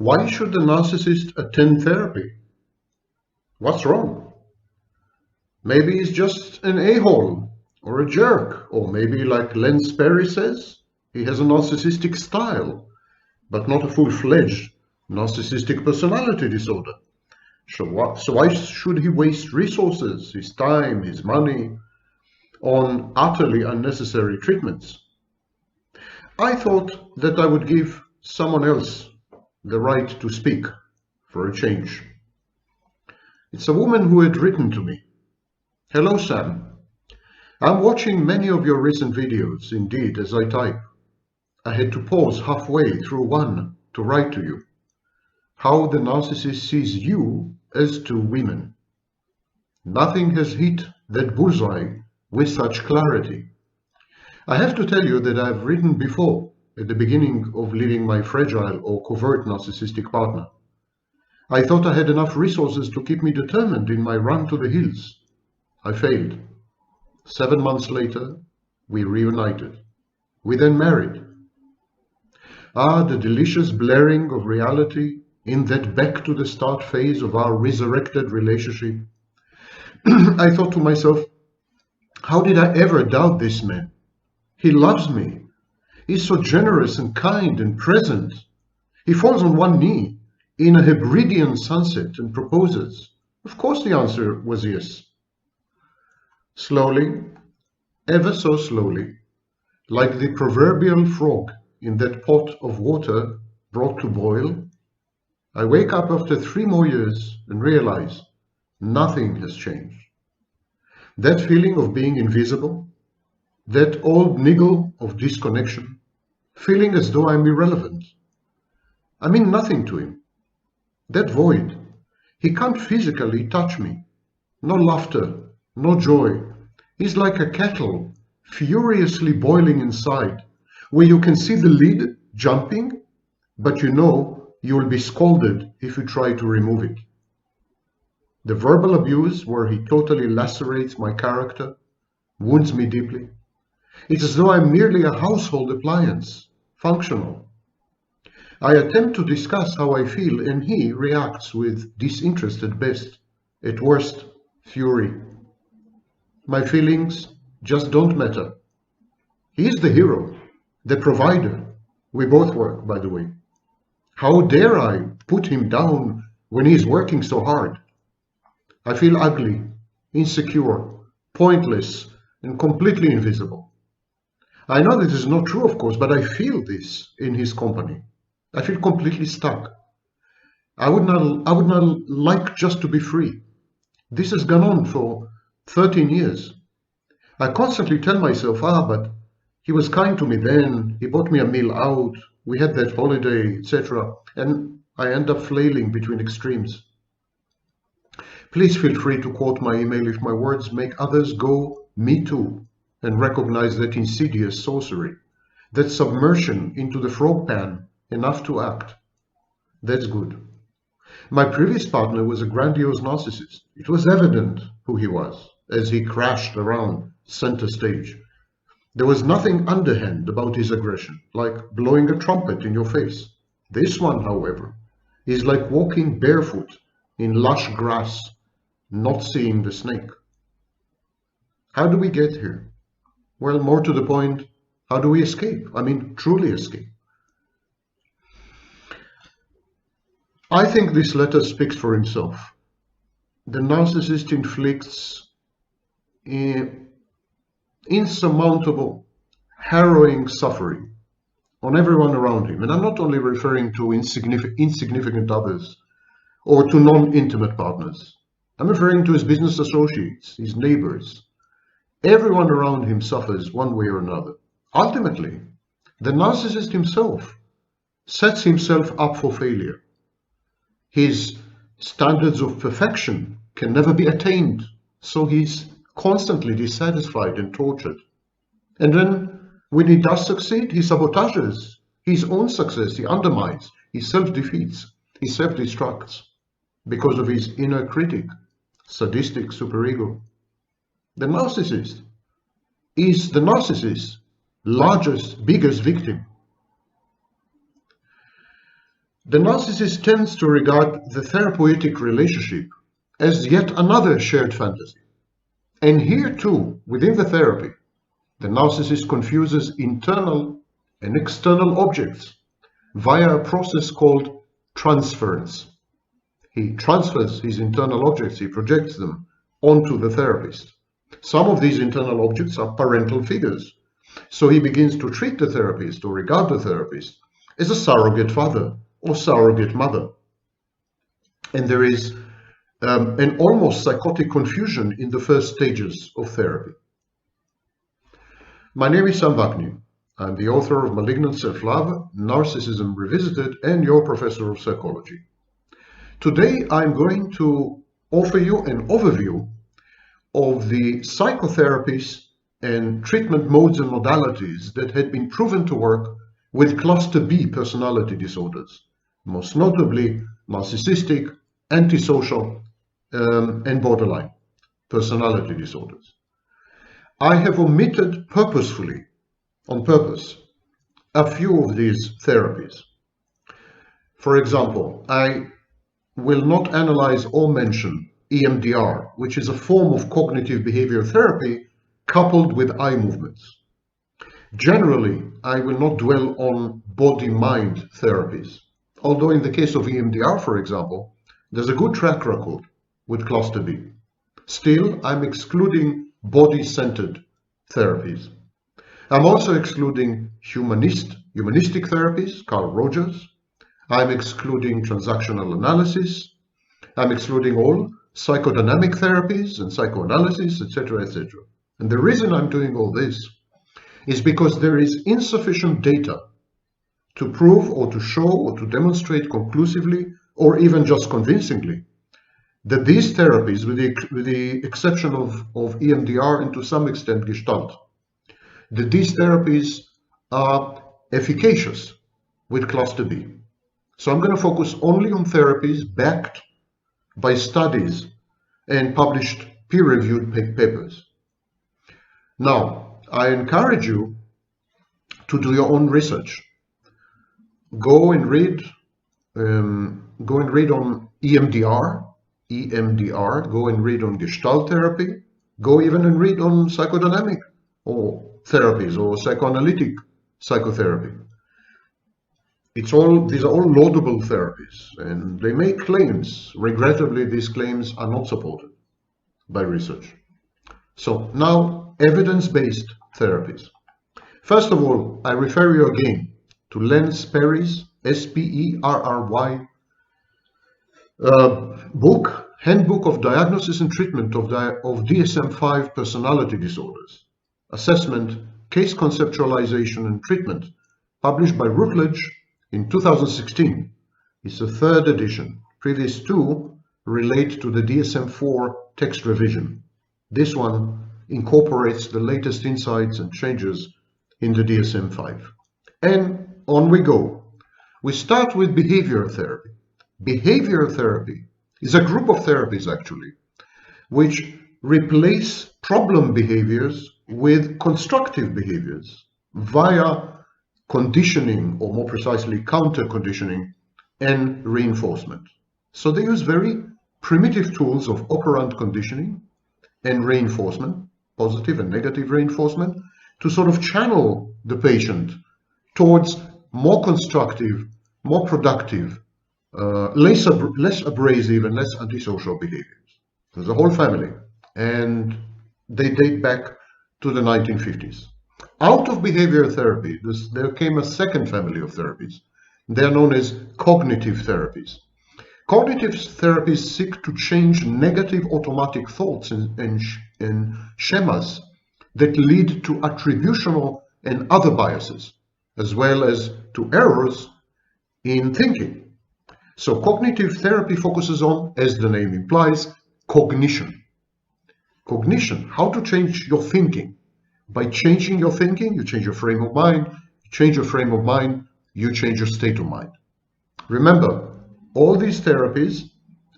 Why should the narcissist attend therapy? What's wrong? Maybe he's just an a-hole or a jerk, or maybe, like Len Sperry says, he has a narcissistic style, but not a full-fledged narcissistic personality disorder. So why should he waste resources, his time, his money, on utterly unnecessary treatments? I thought that I would give someone else the right to speak for a change. It's a woman who had written to me. Hello, Sam. I'm watching many of your recent videos, indeed, as I type. I had to pause halfway through one to write to you. How the narcissist sees you as two women. Nothing has hit that bullseye with such clarity. I have to tell you that I've written before, at the beginning of leaving my fragile or covert narcissistic partner. I thought I had enough resources to keep me determined in my run to the hills. I failed. 7 months later, we reunited. We then married. Ah, the delicious blaring of reality in that back to the start phase of our resurrected relationship. I thought to myself, how did I ever doubt this man? He loves me. He's so generous and kind and present. He falls on one knee in a Hebridean sunset and proposes. Of course the answer was yes. Slowly, ever so slowly, like the proverbial frog in that pot of water brought to boil, I wake up after 3 more years and realize nothing has changed. That feeling of being invisible, that old niggle of disconnection, feeling as though I'm irrelevant. I mean nothing to him. That void, he can't physically touch me. No laughter, no joy. He's like a kettle furiously boiling inside, where you can see the lid jumping, but you know you will be scolded if you try to remove it. The verbal abuse, where he totally lacerates my character, wounds me deeply. It's as though I'm merely a household appliance, functional. I attempt to discuss how I feel, and he reacts with disinterest at best, at worst, fury. My feelings just don't matter. He's the hero, the provider. We both work, by the way. How dare I put him down when he's working so hard? I feel ugly, insecure, pointless, and completely invisible. I know this is not true, of course, but I feel this in his company. I feel completely stuck. I would not like just to be free. This has gone on for 13 years. I constantly tell myself, but he was kind to me then, he bought me a meal out, we had that holiday, etc. And I end up flailing between extremes. Please feel free to quote my email if my words make others go, me too, and recognize that insidious sorcery, that submersion into the frog pan, enough to act. That's good. My previous partner was a grandiose narcissist. It was evident who he was as he crashed around center stage. There was nothing underhand about his aggression, like blowing a trumpet in your face. This one, however, is like walking barefoot in lush grass, not seeing the snake. How do we get here? Well, more to the point, how do we escape? I mean, truly escape. I think this letter speaks for himself. The narcissist inflicts insurmountable, harrowing suffering on everyone around him. And I'm not only referring to insignificant others or to non-intimate partners. I'm referring to his business associates, his neighbors. Everyone around him suffers one way or another. Ultimately, the narcissist himself sets himself up for failure. His standards of perfection can never be attained, so he's constantly dissatisfied and tortured. And then, when he does succeed, he sabotages his own success, he undermines, he self-defeats, he self-destructs because of his inner critic, sadistic superego. The narcissist is the narcissist's largest, biggest victim. The narcissist tends to regard the therapeutic relationship as yet another shared fantasy. And here too, within the therapy, the narcissist confuses internal and external objects via a process called transference. He transfers his internal objects, he projects them onto the therapist. Some of these internal objects are parental figures, so he begins to treat the therapist or regard the therapist as a surrogate father or surrogate mother. And there is an almost psychotic confusion in the first stages of therapy. My name is Сэм Вакнин. I'm the author of Malignant Self-Love, Narcissism Revisited, and your professor of psychology. Today I'm going to offer you an overview of the psychotherapies and treatment modes and modalities that had been proven to work with cluster B personality disorders, most notably narcissistic, antisocial, and borderline personality disorders. I have omitted purposefully, on purpose, a few of these therapies. For example, I will not analyze or mention EMDR, which is a form of cognitive behavior therapy coupled with eye movements. Generally, I will not dwell on body-mind therapies, although in the case of EMDR, for example, there's a good track record with cluster B. Still, I'm excluding body-centered therapies. I'm also excluding humanistic therapies, Carl Rogers. I'm excluding transactional analysis. I'm excluding all psychodynamic therapies and psychoanalysis, etc., etc. And the reason I'm doing all this is because there is insufficient data to prove or to show or to demonstrate conclusively or even just convincingly that these therapies, with the exception of EMDR and to some extent Gestalt, that these therapies are efficacious with cluster B. So I'm going to focus only on therapies backed by studies and published peer-reviewed papers. Now, I encourage you to do your own research. Go and read on EMDR, go and read on Gestalt therapy, go even and read on psychodynamic or therapies or psychoanalytic psychotherapy. These are all laudable therapies and they make claims. Regrettably, these claims are not supported by research. So now, evidence-based therapies. First of all, I refer you again to Len Sperry's S-P-E-R-R-Y book, Handbook of Diagnosis and Treatment of DSM-5 Personality Disorders, Assessment, Case Conceptualization and Treatment, published by Routledge in 2016. It's the third edition. Previous two relate to the DSM-4 text revision. This one incorporates the latest insights and changes in the DSM-5. And on we go. We start with behavior therapy. Behavior therapy is a group of therapies, actually, which replace problem behaviors with constructive behaviors via conditioning, or more precisely counter-conditioning and reinforcement. So they use very primitive tools of operant conditioning and reinforcement, positive and negative reinforcement, to sort of channel the patient towards more constructive, more productive, less abrasive and less antisocial behaviors. There's a whole family, and they date back to the 1950s. Out of behavior therapy, there came a second family of therapies. They are known as cognitive therapies. Cognitive therapies seek to change negative automatic thoughts and schemas that lead to attributional and other biases, as well as to errors in thinking. So cognitive therapy focuses on, as the name implies, cognition. Cognition, how to change your thinking. By changing your thinking, you change your frame of mind. You change your frame of mind, you change your state of mind. Remember, all these therapies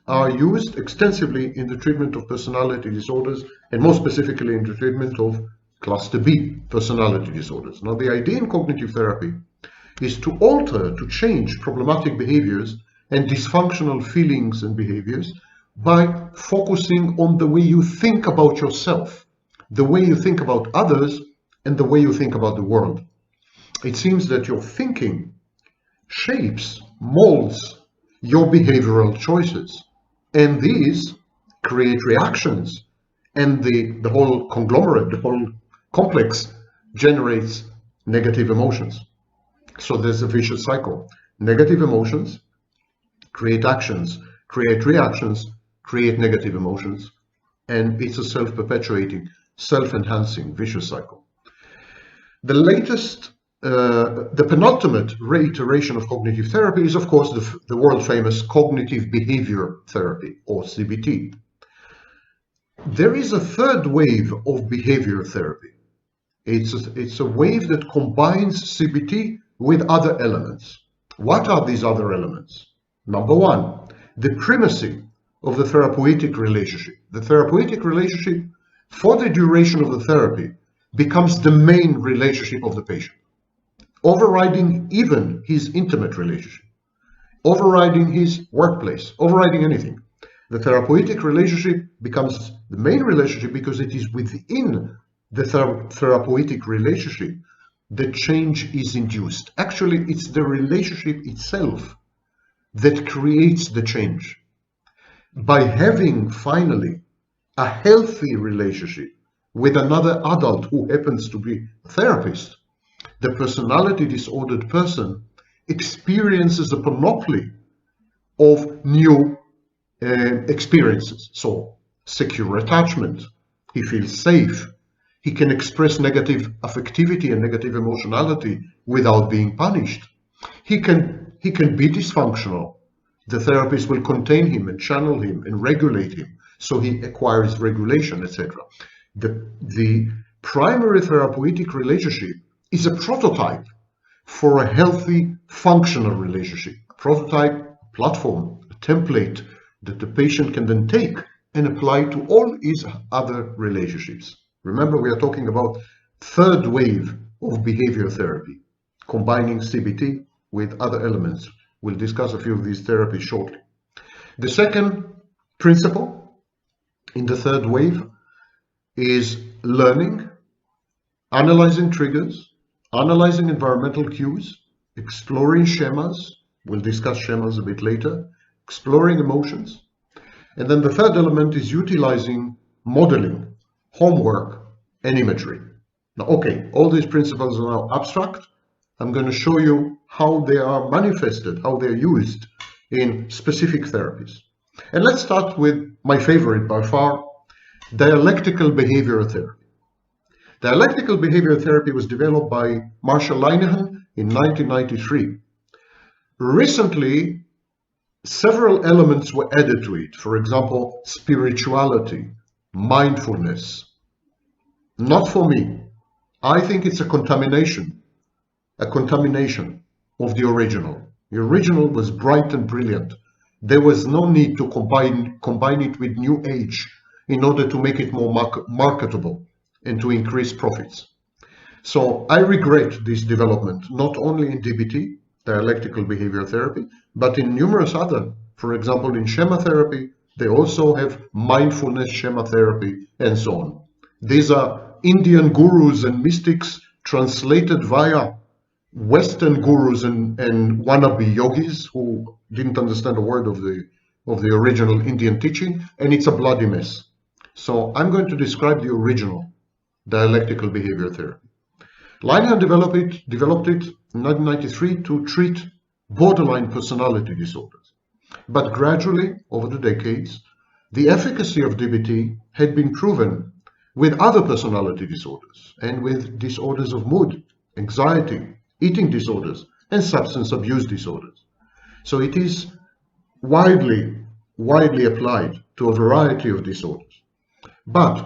are used extensively in the treatment of personality disorders, and more specifically in the treatment of cluster B personality disorders. Now, the idea in cognitive therapy is to alter, to change problematic behaviors and dysfunctional feelings and behaviors by focusing on the way you think about yourself, the way you think about others, and the way you think about the world. It seems that your thinking shapes, molds your behavioral choices, and these create reactions, and the whole conglomerate, the whole complex generates negative emotions. So there's a vicious cycle. Negative emotions create actions, create reactions, create negative emotions, and it's a self-perpetuating, self-enhancing vicious cycle. The latest, the penultimate reiteration of cognitive therapy is, of course, the world-famous cognitive behavior therapy, or CBT. There is a third wave of behavior therapy. It's a wave that combines CBT with other elements. What are these other elements? Number one, the primacy of the therapeutic relationship. The therapeutic relationship, for the duration of the therapy, becomes the main relationship of the patient, overriding even his intimate relationship, overriding his workplace, overriding anything. The therapeutic relationship becomes the main relationship because it is within the therapeutic relationship that change is induced. Actually, it's the relationship itself that creates the change. By having finally a healthy relationship with another adult who happens to be a therapist, the personality disordered person experiences a panoply of new experiences. So, secure attachment, he feels safe, he can express negative affectivity and negative emotionality without being punished. He can be dysfunctional. The therapist will contain him and channel him and regulate him, so he acquires regulation, etc. The primary therapeutic relationship is a prototype for a healthy, functional relationship. A prototype, platform, a template that the patient can then take and apply to all his other relationships. Remember, we are talking about third wave of behavior therapy, combining CBT with other elements. We'll discuss a few of these therapies shortly. The second principle in the third wave is learning, analyzing triggers, analyzing environmental cues, exploring schemas. We'll discuss schemas a bit later, exploring emotions. And then the third element is utilizing modeling, homework, and imagery. Now, okay, all these principles are now abstract. I'm going to show you how they are manifested, how they're used in specific therapies. And let's start with my favorite by far, dialectical behavior therapy. Dialectical behavior therapy was developed by Marshall Linehan in 1993. Recently, several elements were added to it. For example, spirituality, mindfulness. Not for me. I think it's a contamination of the original. The original was bright and brilliant. There was no need to combine it with new age in order to make it more marketable and to increase profits. So I regret this development, not only in DBT, dialectical behavior therapy, but in numerous other. For example, in schema therapy, they also have mindfulness schema therapy and so on. These are Indian gurus and mystics translated via Western gurus and wannabe yogis who didn't understand a word of the original Indian teaching, and it's a bloody mess. So I'm going to describe the original dialectical behavior therapy. Linehan developed it in 1993 to treat borderline personality disorders. But gradually, over the decades, the efficacy of DBT had been proven with other personality disorders and with disorders of mood, anxiety, eating disorders, and substance abuse disorders. So it is widely applied to a variety of disorders. But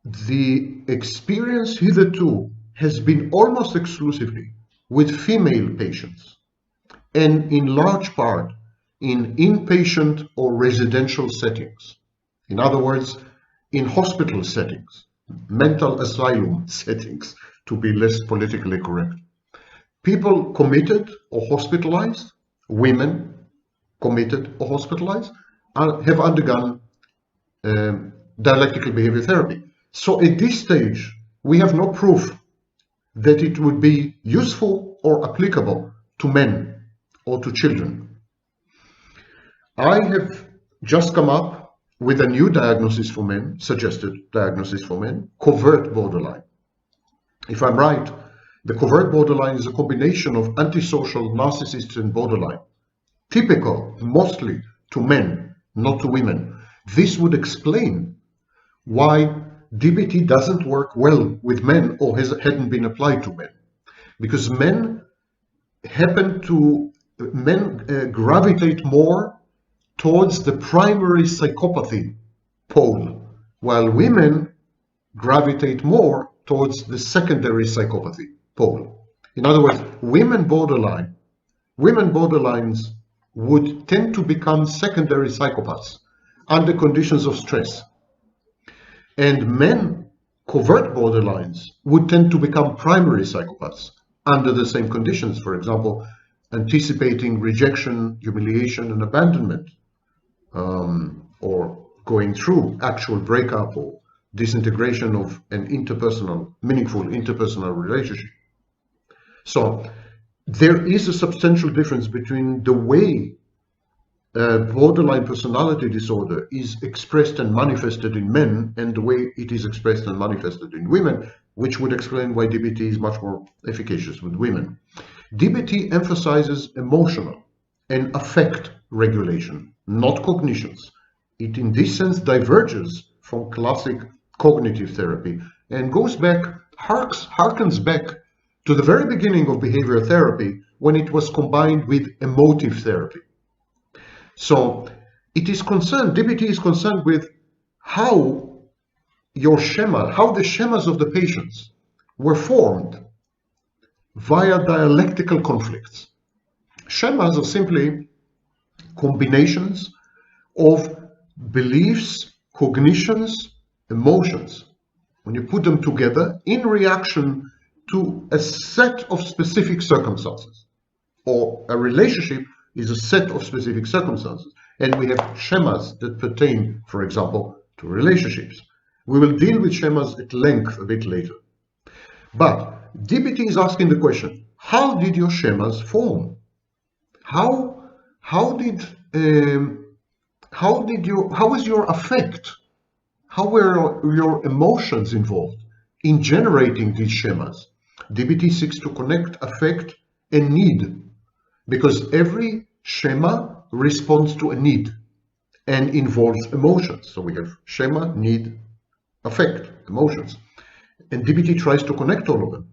the experience hitherto has been almost exclusively with female patients, and in large part in inpatient or residential settings. In other words, in hospital settings, mental asylum settings, to be less politically correct. people committed or hospitalized, women committed or hospitalized, have undergone dialectical behavior therapy. So at this stage, we have no proof that it would be useful or applicable to men or to children. I have just come up with a new diagnosis for men, suggested diagnosis for men, covert borderline. If I'm right, the covert borderline is a combination of antisocial, narcissists, and borderline, typical mostly to men, not to women. This would explain why DBT doesn't work well with men or hadn't been applied to men, because men gravitate more towards the primary psychopathy pole, while women gravitate more towards the secondary psychopathy pole. In other words, women borderlines would tend to become secondary psychopaths under conditions of stress. And men, covert borderlines, would tend to become primary psychopaths under the same conditions, for example, anticipating rejection, humiliation, and abandonment, or going through actual breakup or disintegration of an meaningful interpersonal relationship. So there is a substantial difference between the way borderline personality disorder is expressed and manifested in men and the way it is expressed and manifested in women, which would explain why DBT is much more efficacious with women. DBT emphasizes emotional and affect regulation, not cognitions. It in this sense diverges from classic cognitive therapy and harkens back to the very beginning of behavioral therapy when it was combined with emotive therapy. So DBT is concerned with how the schemas of the patients were formed via dialectical conflicts. Schemas are simply combinations of beliefs, cognitions, emotions. When you put them together in reaction to a set of specific circumstances, or a relationship is a set of specific circumstances, and we have schemas that pertain, for example, to relationships. We will deal with schemas at length a bit later. But DBT is asking the question, how did your schemas form? How was your affect? How were your emotions involved in generating these schemas? DBT seeks to connect affect and need, because every schema responds to a need and involves emotions. So we have schema, need, affect, emotions. And DBT tries to connect all of them.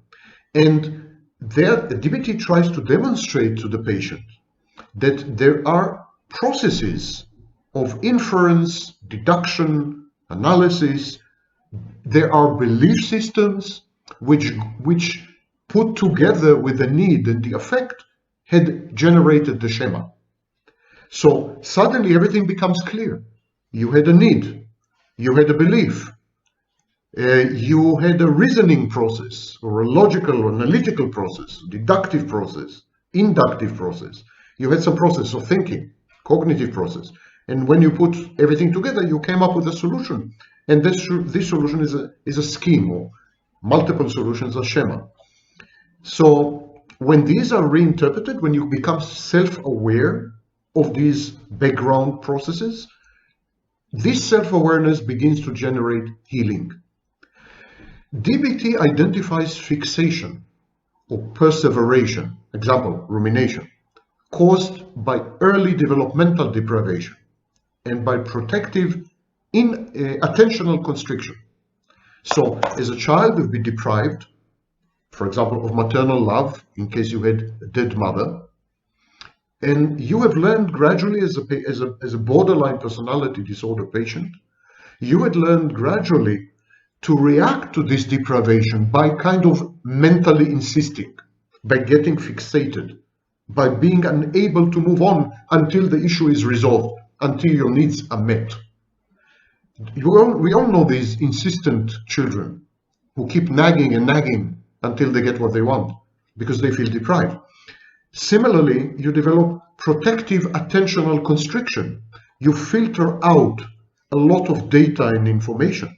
And DBT tries to demonstrate to the patient that there are processes of inference, deduction, analysis. There are belief systems which put together with the need and the affect had generated the schema. So suddenly everything becomes clear. You had a need, you had a belief, you had a reasoning process, or a logical or analytical process, deductive process, inductive process. You had some process of thinking, cognitive process. And when you put everything together, you came up with a solution. And this solution is a scheme, or multiple solutions, a schema. So when these are reinterpreted, when you become self-aware of these background processes, this self-awareness begins to generate healing. DBT identifies fixation or perseveration, example, rumination, caused by early developmental deprivation and by protective attentional constriction. So as a child, you've been deprived, for example, of maternal love in case you had a dead mother, and you have learned gradually as a borderline personality disorder patient, you had learned gradually to react to this deprivation by kind of mentally insisting, by getting fixated, by being unable to move on until the issue is resolved, until your needs are met. We all know these insistent children who keep nagging and nagging until they get what they want. because they feel deprived. Similarly, you develop protective attentional constriction. You filter out a lot of data and information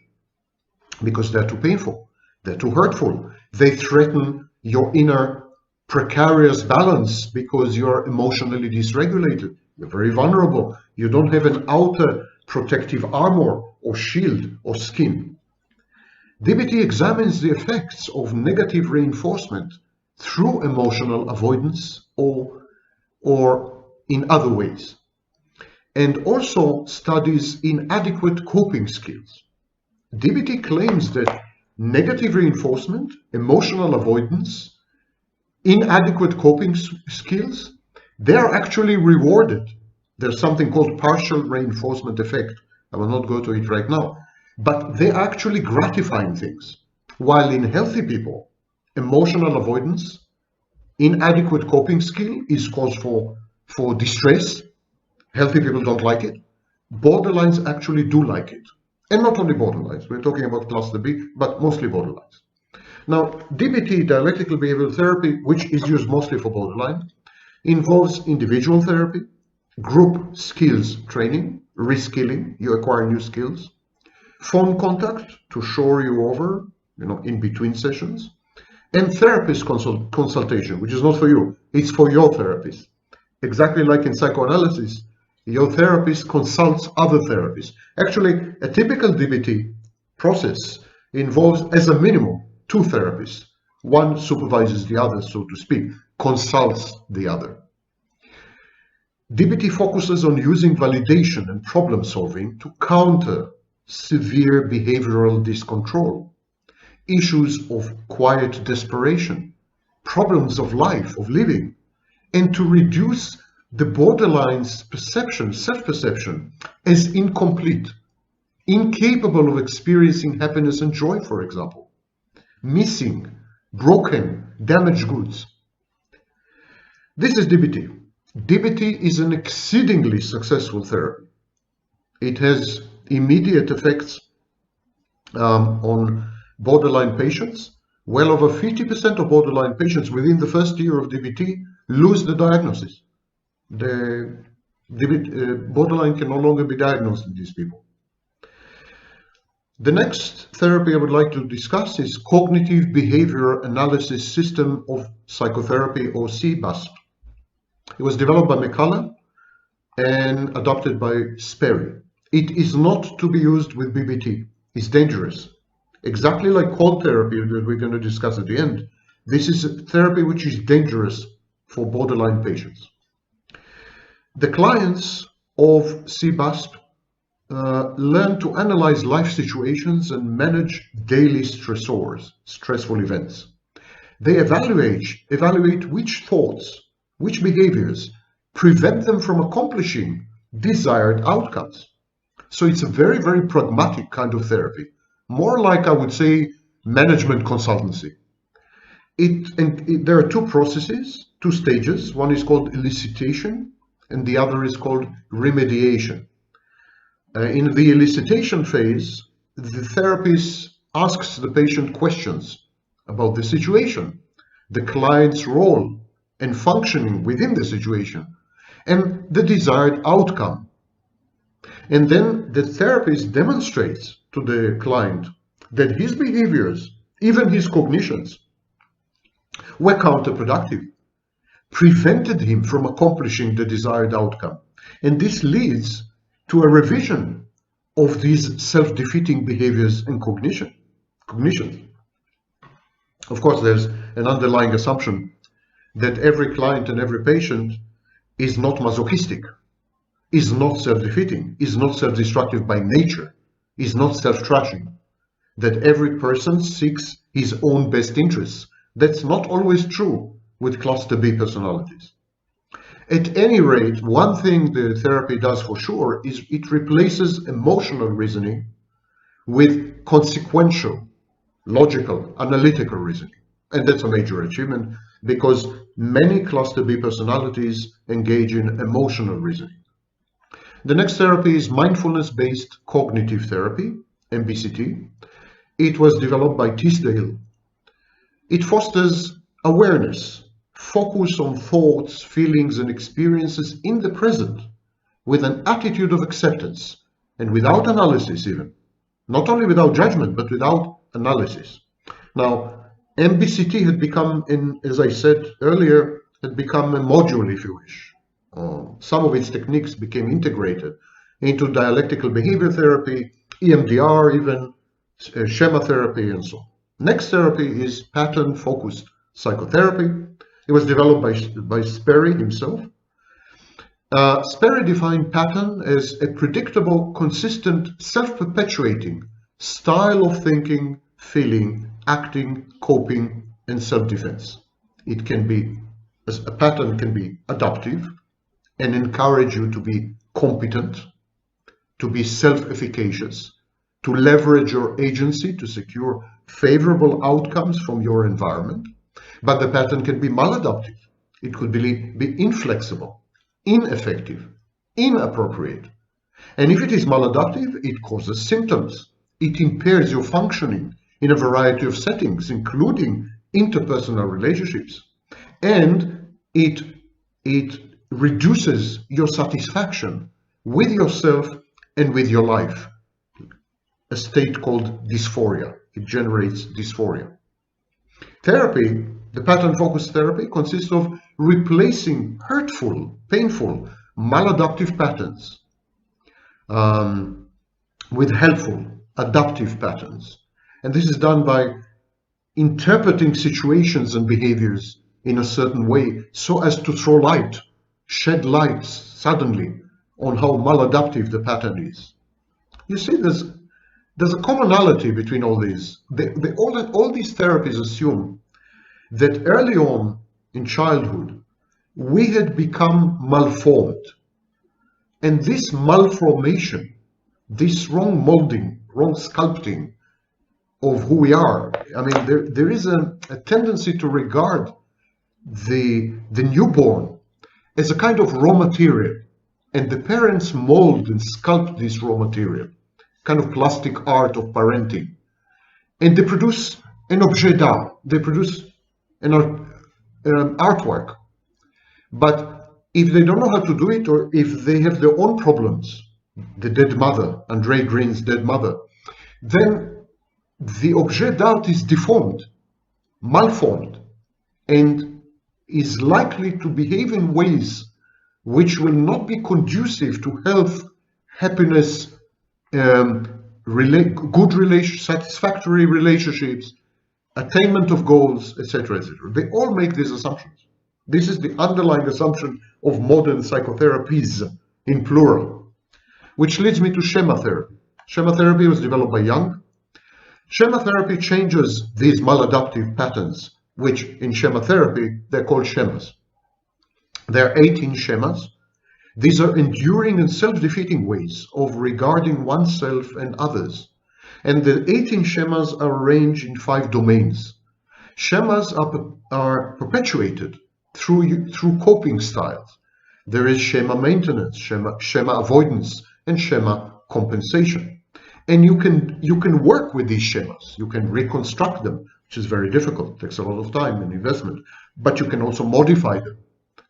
because they're too painful, they're too hurtful, they threaten your inner precarious balance because you're emotionally dysregulated. You're very vulnerable. You don't have an outer protective armor or shield or skin. DBT examines the effects of negative reinforcement through emotional avoidance or in other ways, and also studies inadequate coping skills. DBT claims that negative reinforcement, emotional avoidance, inadequate coping skills, they are actually rewarded. There's something called partial reinforcement effect. I will not go to it right now, but they're actually gratifying things. While in healthy people, emotional avoidance, inadequate coping skill is cause for distress. Healthy people don't like it. Borderlines actually do like it. And not only borderlines, we're talking about cluster B, but mostly borderlines. Now, DBT, dialectical behavioral therapy, which is used mostly for borderline, involves individual therapy, group skills training, reskilling, you acquire new skills, phone contact to shore you over, in between sessions, and therapist consultation, which is not for you, it's for your therapist. Exactly like in psychoanalysis, your therapist consults other therapists. Actually, a typical DBT process involves, as a minimum, two therapists. One supervises the other, so to speak, consults the other. DBT focuses on using validation and problem solving to counter severe behavioral discontrol, issues of quiet desperation, problems of life, of living, and to reduce the borderline's perception, self-perception, as incomplete, incapable of experiencing happiness and joy, for example, missing, broken, damaged goods. This is DBT. DBT is an exceedingly successful therapy. It has immediate effects on borderline patients. Well over 50% of borderline patients within the first year of DBT lose the diagnosis. The borderline can no longer be diagnosed in these people. The next therapy I would like to discuss is Cognitive Behavior Analysis System of Psychotherapy, or CBASP. It was developed by McCullough and adopted by Sperry. It is not to be used with BBT. It's dangerous. Exactly like cold therapy that we're going to discuss at the end, this is a therapy which is dangerous for borderline patients. The clients of CBASP learn to analyze life situations and manage daily stressors, stressful events. They evaluate which thoughts, which behaviors prevent them from accomplishing desired outcomes. So it's a very, very pragmatic kind of therapy, more like, I would say, management consultancy. There are two processes, two stages. One is called elicitation, and the other is called remediation. In the elicitation phase, the therapist asks the patient questions about the situation, the client's role and functioning within the situation, and the desired outcome. And then the therapist demonstrates to the client that his behaviors, even his cognitions, were counterproductive, prevented him from accomplishing the desired outcome. And this leads to a revision of these self-defeating behaviors and cognitions. Of course, there's an underlying assumption that every client and every patient is not masochistic, is not self-defeating, is not self-destructive by nature, is not self-trashing, that every person seeks his own best interests. That's not always true with cluster B personalities. At any rate, one thing the therapy does for sure is it replaces emotional reasoning with consequential, logical, analytical reasoning. And that's a major achievement because many cluster B personalities engage in emotional reasoning. The next therapy is mindfulness-based cognitive therapy, MBCT. It was developed by Tisdale. It fosters awareness, focus on thoughts, feelings, and experiences in the present with an attitude of acceptance and without analysis even. Not only without judgment, but without analysis. Now, MBCT had become, as I said earlier, had become a module, if you wish. Some of its techniques became integrated into dialectical behavior therapy, EMDR even, schema therapy, and so on. Next therapy is pattern-focused psychotherapy. It was developed by Sperry himself. Sperry defined pattern as a predictable, consistent, self-perpetuating style of thinking, feeling, acting, coping, and self-defense. A pattern can be adaptive and encourage you to be competent, to be self-efficacious, to leverage your agency to secure favorable outcomes from your environment. But the pattern can be maladaptive. It could be inflexible, ineffective, inappropriate. And if it is maladaptive, it causes symptoms. It impairs your functioning in a variety of settings, including interpersonal relationships. And it reduces your satisfaction with yourself and with your life. A state called dysphoria. It generates dysphoria. Therapy, the pattern-focused therapy, consists of replacing hurtful, painful, maladaptive patterns with helpful, adaptive patterns. And this is done by interpreting situations and behaviors in a certain way so as to throw light, shed light suddenly on how maladaptive the pattern is. You see, there's a commonality between all these. All these therapies assume that early on in childhood, we had become malformed. And this malformation, this wrong molding, wrong sculpting of who we are, I mean, there is a tendency to regard the newborn as a kind of raw material. And the parents mold and sculpt this raw material, kind of plastic art of parenting. And they produce an objet d'art, they produce an artwork. But if they don't know how to do it, or if they have their own problems, the dead mother, Andre Green's dead mother, then the objet d'art is deformed, malformed, and is likely to behave in ways which will not be conducive to health, happiness, satisfactory relationships, attainment of goals, etc., etc. They all make these assumptions. This is the underlying assumption of modern psychotherapies, in plural, which leads me to schema therapy. Schema therapy was developed by Jung. Schema therapy changes these maladaptive patterns, which in schema therapy, they're called schemas. There are 18 schemas. These are enduring and self-defeating ways of regarding oneself and others. And the 18 schemas are arranged in 5 domains. Schemas are perpetuated through coping styles. There is schema maintenance, schema avoidance, and schema compensation. And you can work with these schemas. You can reconstruct them, which is very difficult. It takes a lot of time and investment. But you can also modify them,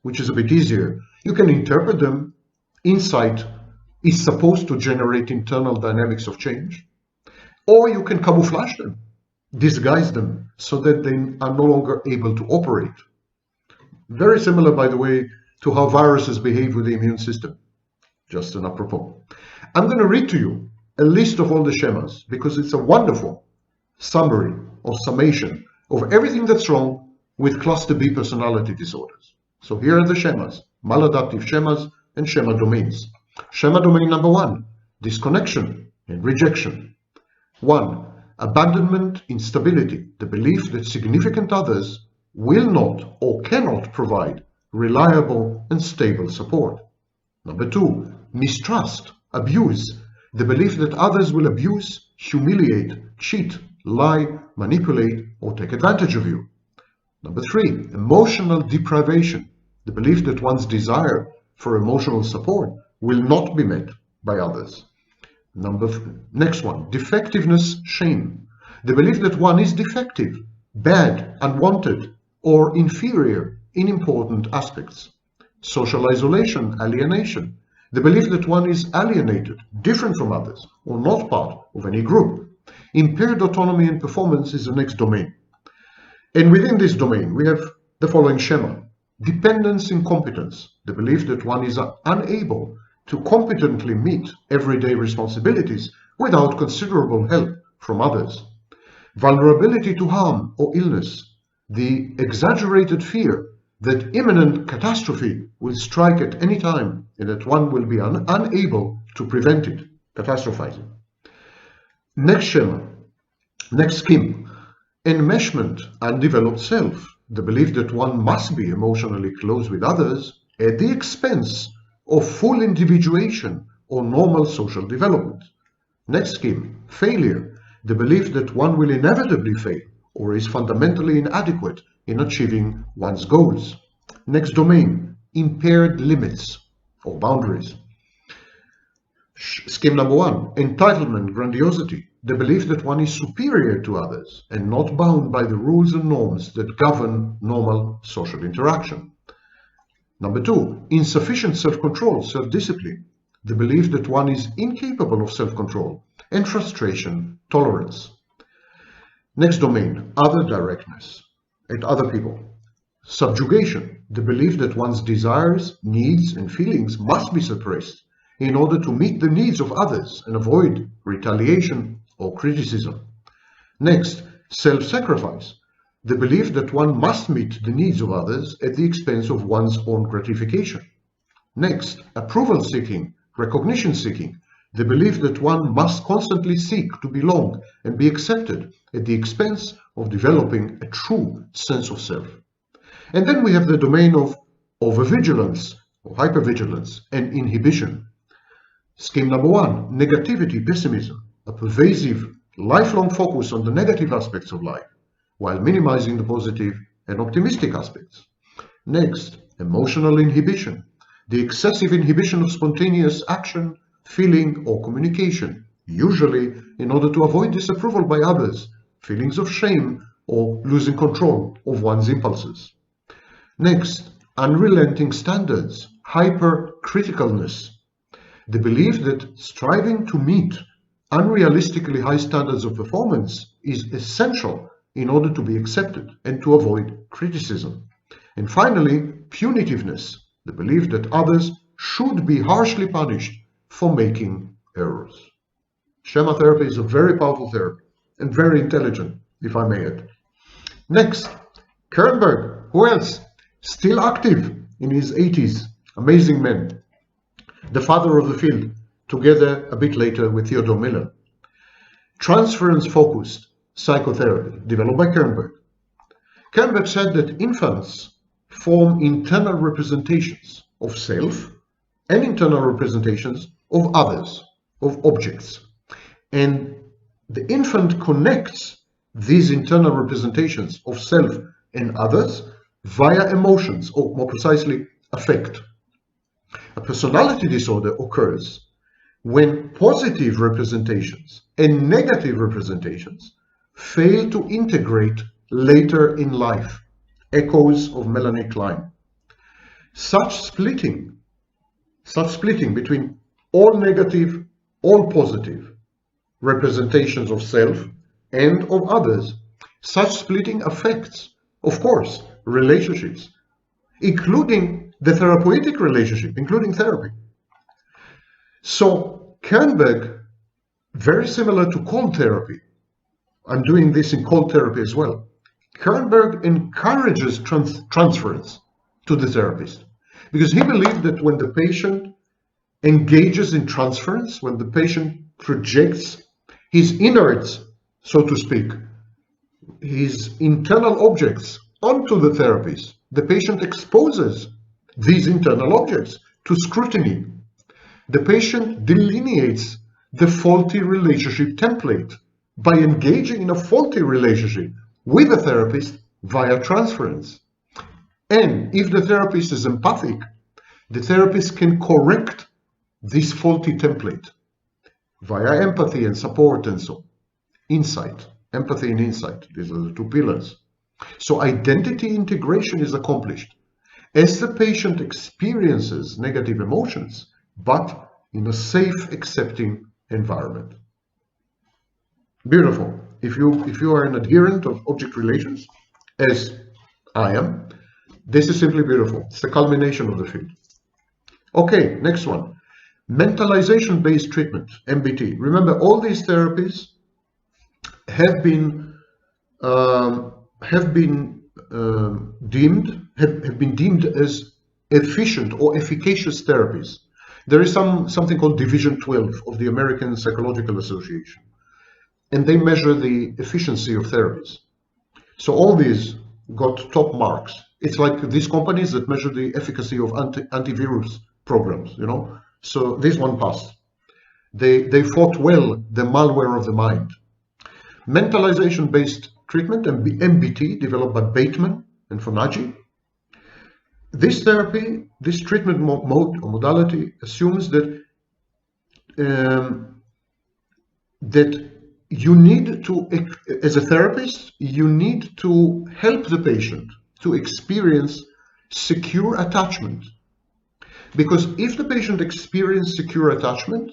which is a bit easier. You can interpret them. Insight is supposed to generate internal dynamics of change. Or you can camouflage them, disguise them, so that they are no longer able to operate. Very similar, by the way, to how viruses behave with the immune system. Just an apropos. I'm going to read to you a list of all the schemas, because it's a wonderful summary or summation of everything that's wrong with cluster B personality disorders. So here are the schemas, maladaptive schemas and schema domains. Schema domain number 1, disconnection and rejection. 1, abandonment, instability, the belief that significant others will not or cannot provide reliable and stable support. Number 2, mistrust, abuse, the belief that others will abuse, humiliate, cheat, lie, manipulate, or take advantage of you. Number 3, emotional deprivation, the belief that one's desire for emotional support will not be met by others. Next one, defectiveness, shame, the belief that one is defective, bad, unwanted, or inferior in important aspects. Social isolation, alienation, the belief that one is alienated, different from others, or not part of any group. Impaired autonomy and performance is the next domain. And within this domain, we have the following schema. Dependence in competence, the belief that one is unable to competently meet everyday responsibilities without considerable help from others. Vulnerability to harm or illness, the exaggerated fear that imminent catastrophe will strike at any time and that one will be unable to prevent it, catastrophizing. Next schema, next scheme, enmeshment, undeveloped self, the belief that one must be emotionally close with others at the expense of full individuation or normal social development. Next scheme, failure, the belief that one will inevitably fail or is fundamentally inadequate in achieving one's goals. Next domain, impaired limits or boundaries. Scheme number one, entitlement, grandiosity, the belief that one is superior to others and not bound by the rules and norms that govern normal social interaction. Number two, insufficient self-control, self-discipline, the belief that one is incapable of self-control, and frustration, tolerance. Next domain, other directness, at other people. Subjugation, the belief that one's desires, needs, and feelings must be suppressed in order to meet the needs of others and avoid retaliation or criticism. Next, self-sacrifice, the belief that one must meet the needs of others at the expense of one's own gratification. Next, approval-seeking, recognition-seeking, the belief that one must constantly seek to belong and be accepted at the expense of developing a true sense of self. And then we have the domain of overvigilance or hypervigilance and inhibition. Scheme number one, negativity, pessimism, a pervasive, lifelong focus on the negative aspects of life, while minimizing the positive and optimistic aspects. Next, emotional inhibition, the excessive inhibition of spontaneous action, feeling, or communication, usually in order to avoid disapproval by others, feelings of shame, or losing control of one's impulses. Next, unrelenting standards, hypercriticalness, the belief that striving to meet unrealistically high standards of performance is essential in order to be accepted and to avoid criticism. And finally, punitiveness, the belief that others should be harshly punished for making errors. Schema therapy is a very powerful therapy and very intelligent, if I may add. Next, Kernberg, who else? Still active in his 80s, amazing man. The father of the field, together a bit later with Theodore Miller. Transference-focused psychotherapy, developed by Kernberg. Kernberg said that infants form internal representations of self and internal representations of others, of objects. And the infant connects these internal representations of self and others via emotions, or more precisely, affect. A personality disorder occurs when positive representations and negative representations fail to integrate later in life. Echoes of Melanie Klein. Such splitting between all negative, all positive representations of self and of others, such splitting affects, of course, relationships, including the therapeutic relationship, including therapy. So Kernberg, very similar to cold therapy, I'm doing this in cold therapy as well. Kernberg encourages transference to the therapist because he believed that when the patient engages in transference, when the patient projects his innards, so to speak, his internal objects onto the therapist, the patient exposes these internal objects to scrutiny. The patient delineates the faulty relationship template by engaging in a faulty relationship with the therapist via transference. And if the therapist is empathic, the therapist can correct this faulty template via empathy and support and so on. Insight, empathy and insight, these are the two pillars. So identity integration is accomplished as the patient experiences negative emotions, but in a safe, accepting environment. Beautiful. If you are an adherent of object relations, as I am, this is simply beautiful. It's the culmination of the field. Okay, next one. Mentalization-based treatment, MBT. Remember, all these therapies have been deemed as efficient or efficacious therapies. There is something called Division 12 of the American Psychological Association, and they measure the efficiency of therapies. So all these got top marks. It's like these companies that measure the efficacy of antivirus programs, you know. So this one passed. They fought well the malware of the mind. Mentalization-based treatment, MBT, developed by Bateman and Fonagy. This therapy, this treatment mode or modality assumes that that you need to, as a therapist, you need to help the patient to experience secure attachment. Because if the patient experiences secure attachment,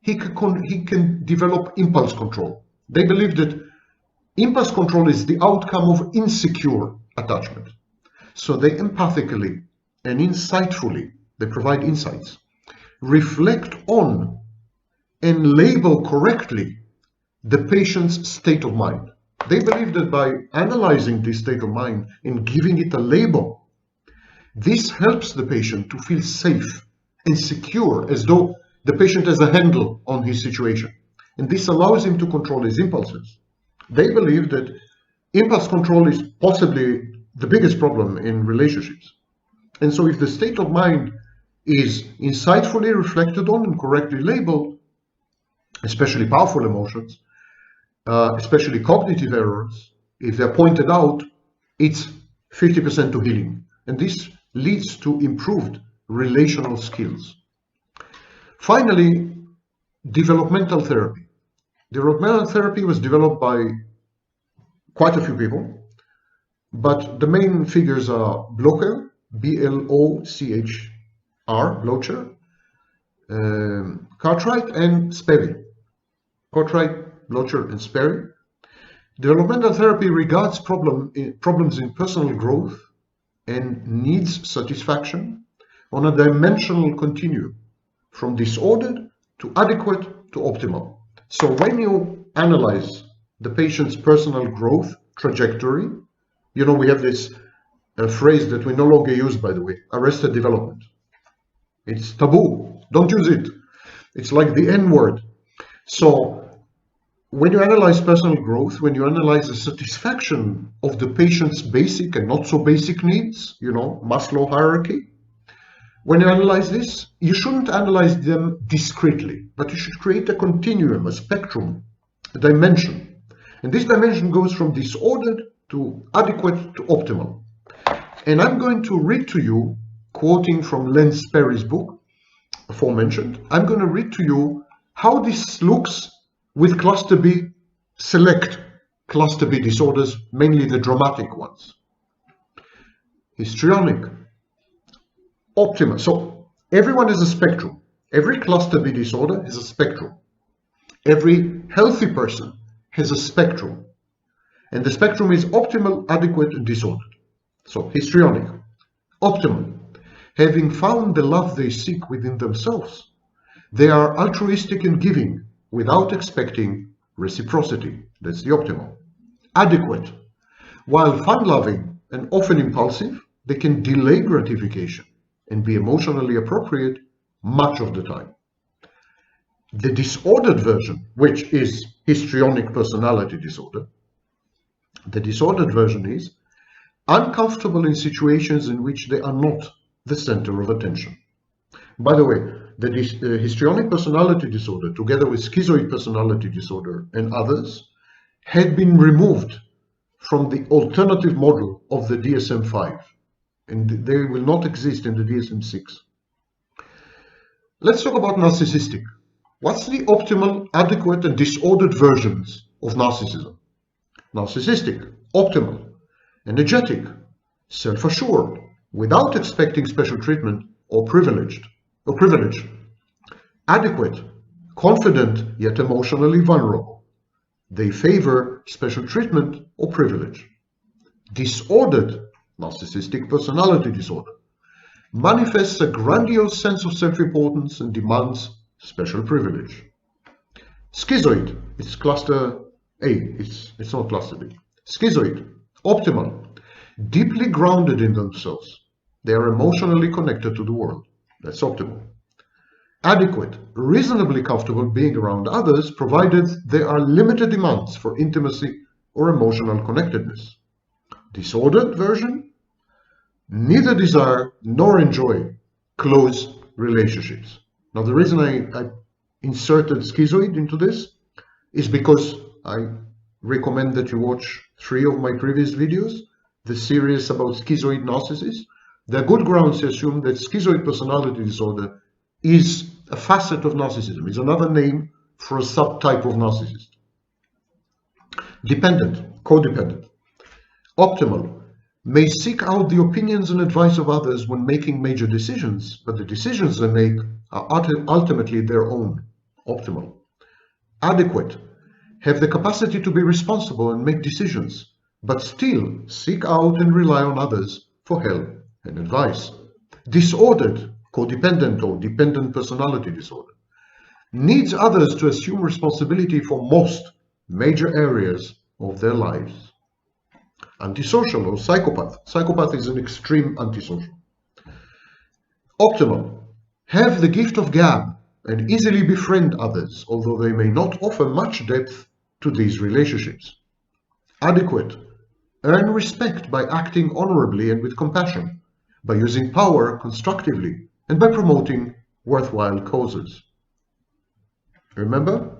he can develop impulse control. They believe that impulse control is the outcome of insecure attachment. So they empathically and insightfully, they provide insights, reflect on and label correctly the patient's state of mind. They believe that by analyzing this state of mind and giving it a label, this helps the patient to feel safe and secure, as though the patient has a handle on his situation. And this allows him to control his impulses. They believe that impulse control is possibly the biggest problem in relationships. And so if the state of mind is insightfully reflected on and correctly labeled, especially powerful emotions, especially cognitive errors, if they're pointed out, it's 50% to healing. And this leads to improved relational skills. Finally, developmental therapy. Developmental therapy was developed by quite a few people, but the main figures are Blocher, B-L-O-C-H-R, Blocher, Cartwright, and Sperry. Cartwright, Blocher, and Sperry. Developmental therapy regards problems in personal growth and needs satisfaction on a dimensional continuum, from disordered to adequate to optimal. So when you analyze the patient's personal growth trajectory, you know, we have this phrase that we no longer use, by the way, arrested development. It's taboo. Don't use it. It's like the N-word. So when you analyze personal growth, when you analyze the satisfaction of the patient's basic and not so basic needs, you know, Maslow hierarchy, when you analyze this, you shouldn't analyze them discretely, but you should create a continuum, a spectrum, a dimension. And this dimension goes from disordered to adequate to optimal. And I'm going to read to you, quoting from Len Sperry's book, aforementioned, I'm going to read to you how this looks with cluster B, select cluster B disorders, mainly the dramatic ones. Histrionic, optimal. So everyone is a spectrum. Every cluster B disorder is a spectrum. Every healthy person has a spectrum. And the spectrum is optimal, adequate, and disordered. So histrionic, optimal. Having found the love they seek within themselves, they are altruistic and giving without expecting reciprocity. That's the optimal. Adequate. While fun-loving and often impulsive, they can delay gratification and be emotionally appropriate much of the time. The disordered version, which is histrionic personality disorder, the disordered version is uncomfortable in situations in which they are not the center of attention. By the way, the histrionic personality disorder, together with schizoid personality disorder and others, had been removed from the alternative model of the DSM-5, and they will not exist in the DSM-6. Let's talk about narcissistic. What's the optimal, adequate, and disordered versions of narcissism? Narcissistic, optimal, energetic, self-assured, without expecting special treatment or privilege, adequate, confident yet emotionally vulnerable. They favor special treatment or privilege. Disordered, narcissistic personality disorder, manifests a grandiose sense of self-importance and demands special privilege. Schizoid, it's cluster A, it's not cluster B. Schizoid, optimal, deeply grounded in themselves. They are emotionally connected to the world. That's optimal. Adequate, reasonably comfortable being around others, provided there are limited demands for intimacy or emotional connectedness. Disordered version, neither desire nor enjoy close relationships. Now, the reason I inserted schizoid into this is because I recommend that you watch 3 of my previous videos, the series about schizoid narcissists. There are good grounds to assume that schizoid personality disorder is a facet of narcissism, is another name for a subtype of narcissist. Dependent, codependent. Optimal, may seek out the opinions and advice of others when making major decisions, but the decisions they make are ultimately their own. Optimal. Adequate, have the capacity to be responsible and make decisions, but still seek out and rely on others for help and advice. Disordered, codependent or dependent personality disorder, needs others to assume responsibility for most major areas of their lives. Antisocial or psychopath. Psychopath is an extreme antisocial. Optimal, have the gift of gab and easily befriend others, although they may not offer much depth to these relationships. Adequate, earn respect by acting honorably and with compassion, by using power constructively, and by promoting worthwhile causes. Remember,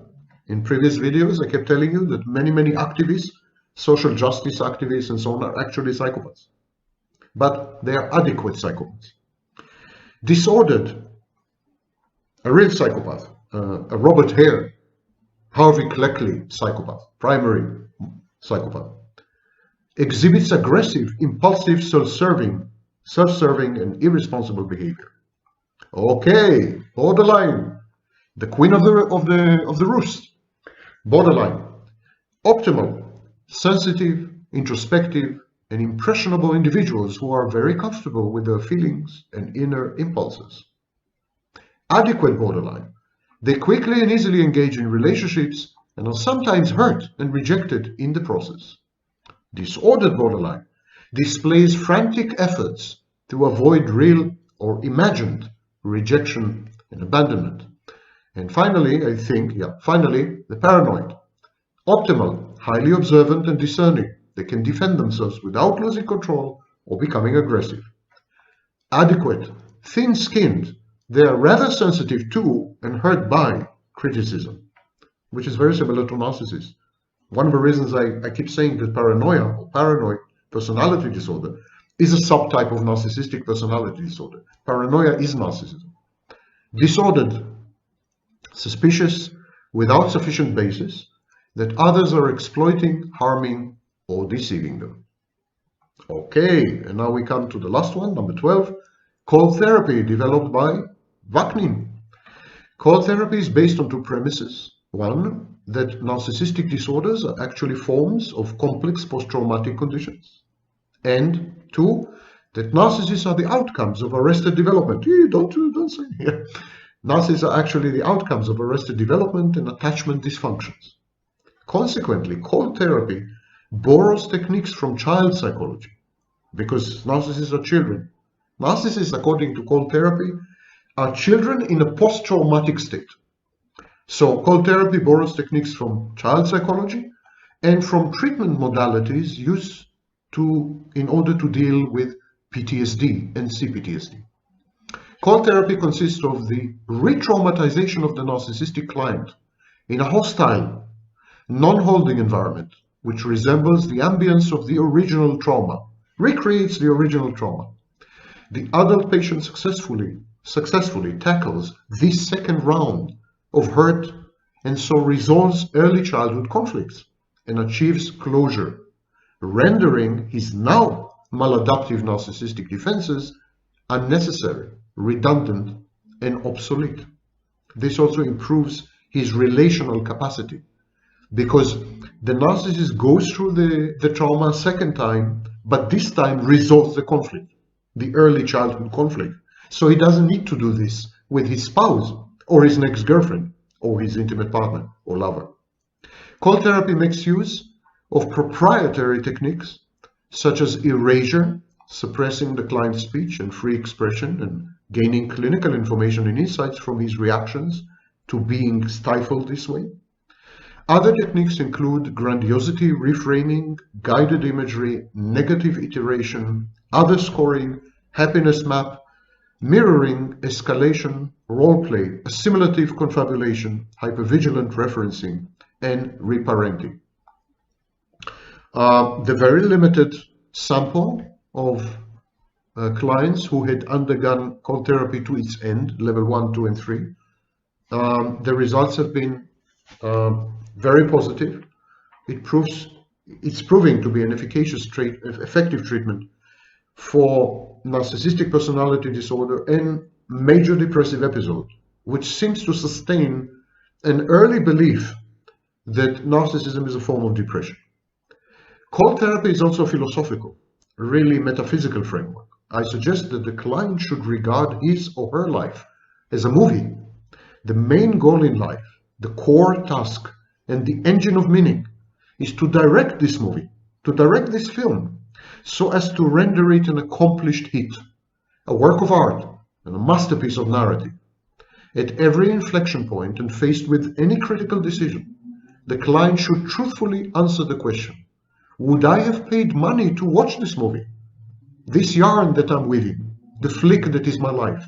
in previous videos I kept telling you that many activists, social justice activists and so on, are actually psychopaths. But they are adequate psychopaths. Disordered, a real psychopath, a Robert Hare, Harvey Cleckley psychopath, primary psychopath, exhibits aggressive, impulsive, self-serving and irresponsible behavior. Okay, borderline, the queen of the roost. Borderline, optimal, sensitive, introspective, and impressionable individuals who are very comfortable with their feelings and inner impulses. Adequate borderline, they quickly and easily engage in relationships and are sometimes hurt and rejected in the process. Disordered borderline displays frantic efforts to avoid real or imagined rejection and abandonment. And finally, the paranoid. Optimal, highly observant and discerning. They can defend themselves without losing control or becoming aggressive. Adequate, thin-skinned. They are rather sensitive to and hurt by criticism, which is very similar to narcissists. One of the reasons I keep saying that paranoia or paranoid personality disorder is a subtype of narcissistic personality disorder. Paranoia is narcissism. Disordered, suspicious, without sufficient basis, that others are exploiting, harming, or deceiving them. Okay, and now we come to the last one, number 12, cold therapy, developed by Vacnin. Cold therapy is based on 2 premises. 1, that narcissistic disorders are actually forms of complex post-traumatic conditions. And 2, that narcissists are the outcomes of arrested development. Don't say here. Narcissists are actually the outcomes of arrested development and attachment dysfunctions. Consequently, cold therapy borrows techniques from child psychology, because narcissists are children. Narcissists, according to cold therapy, are children in a post-traumatic state. So cold therapy borrows techniques from child psychology and from treatment modalities used in order to deal with PTSD and CPTSD. Cold therapy consists of the re-traumatization of the narcissistic client in a hostile, non-holding environment, which resembles the ambience of the original trauma, recreates the original trauma. The adult patient successfully tackles this second round of hurt and so resolves early childhood conflicts and achieves closure, rendering his now maladaptive narcissistic defenses unnecessary, redundant, and obsolete. This also improves his relational capacity, because the narcissist goes through the trauma a second time, but this time resolves the conflict, the early childhood conflict. So he doesn't need to do this with his spouse or his next girlfriend or his intimate partner or lover. Cold therapy makes use of proprietary techniques such as erasure, suppressing the client's speech and free expression and gaining clinical information and insights from his reactions to being stifled this way. Other techniques include grandiosity reframing, guided imagery, negative iteration, other scoring, happiness map, mirroring, escalation, role play, assimilative confabulation, hypervigilant referencing, and reparenting. The very limited sample of clients who had undergone cold therapy to its end, level 1, 2, and 3, the results have been very positive. It's proving to be an efficacious effective treatment for narcissistic personality disorder and major depressive episode, which seems to sustain an early belief that narcissism is a form of depression. Cold therapy is also philosophical, really metaphysical framework. I suggest that the client should regard his or her life as a movie. The main goal in life, the core task, and the engine of meaning is to direct this movie, to direct this film, so as to render it an accomplished hit, a work of art, and a masterpiece of narrative. At every inflection point and faced with any critical decision, the client should truthfully answer the question, would I have paid money to watch this movie? This yarn that I'm weaving, the flick that is my life?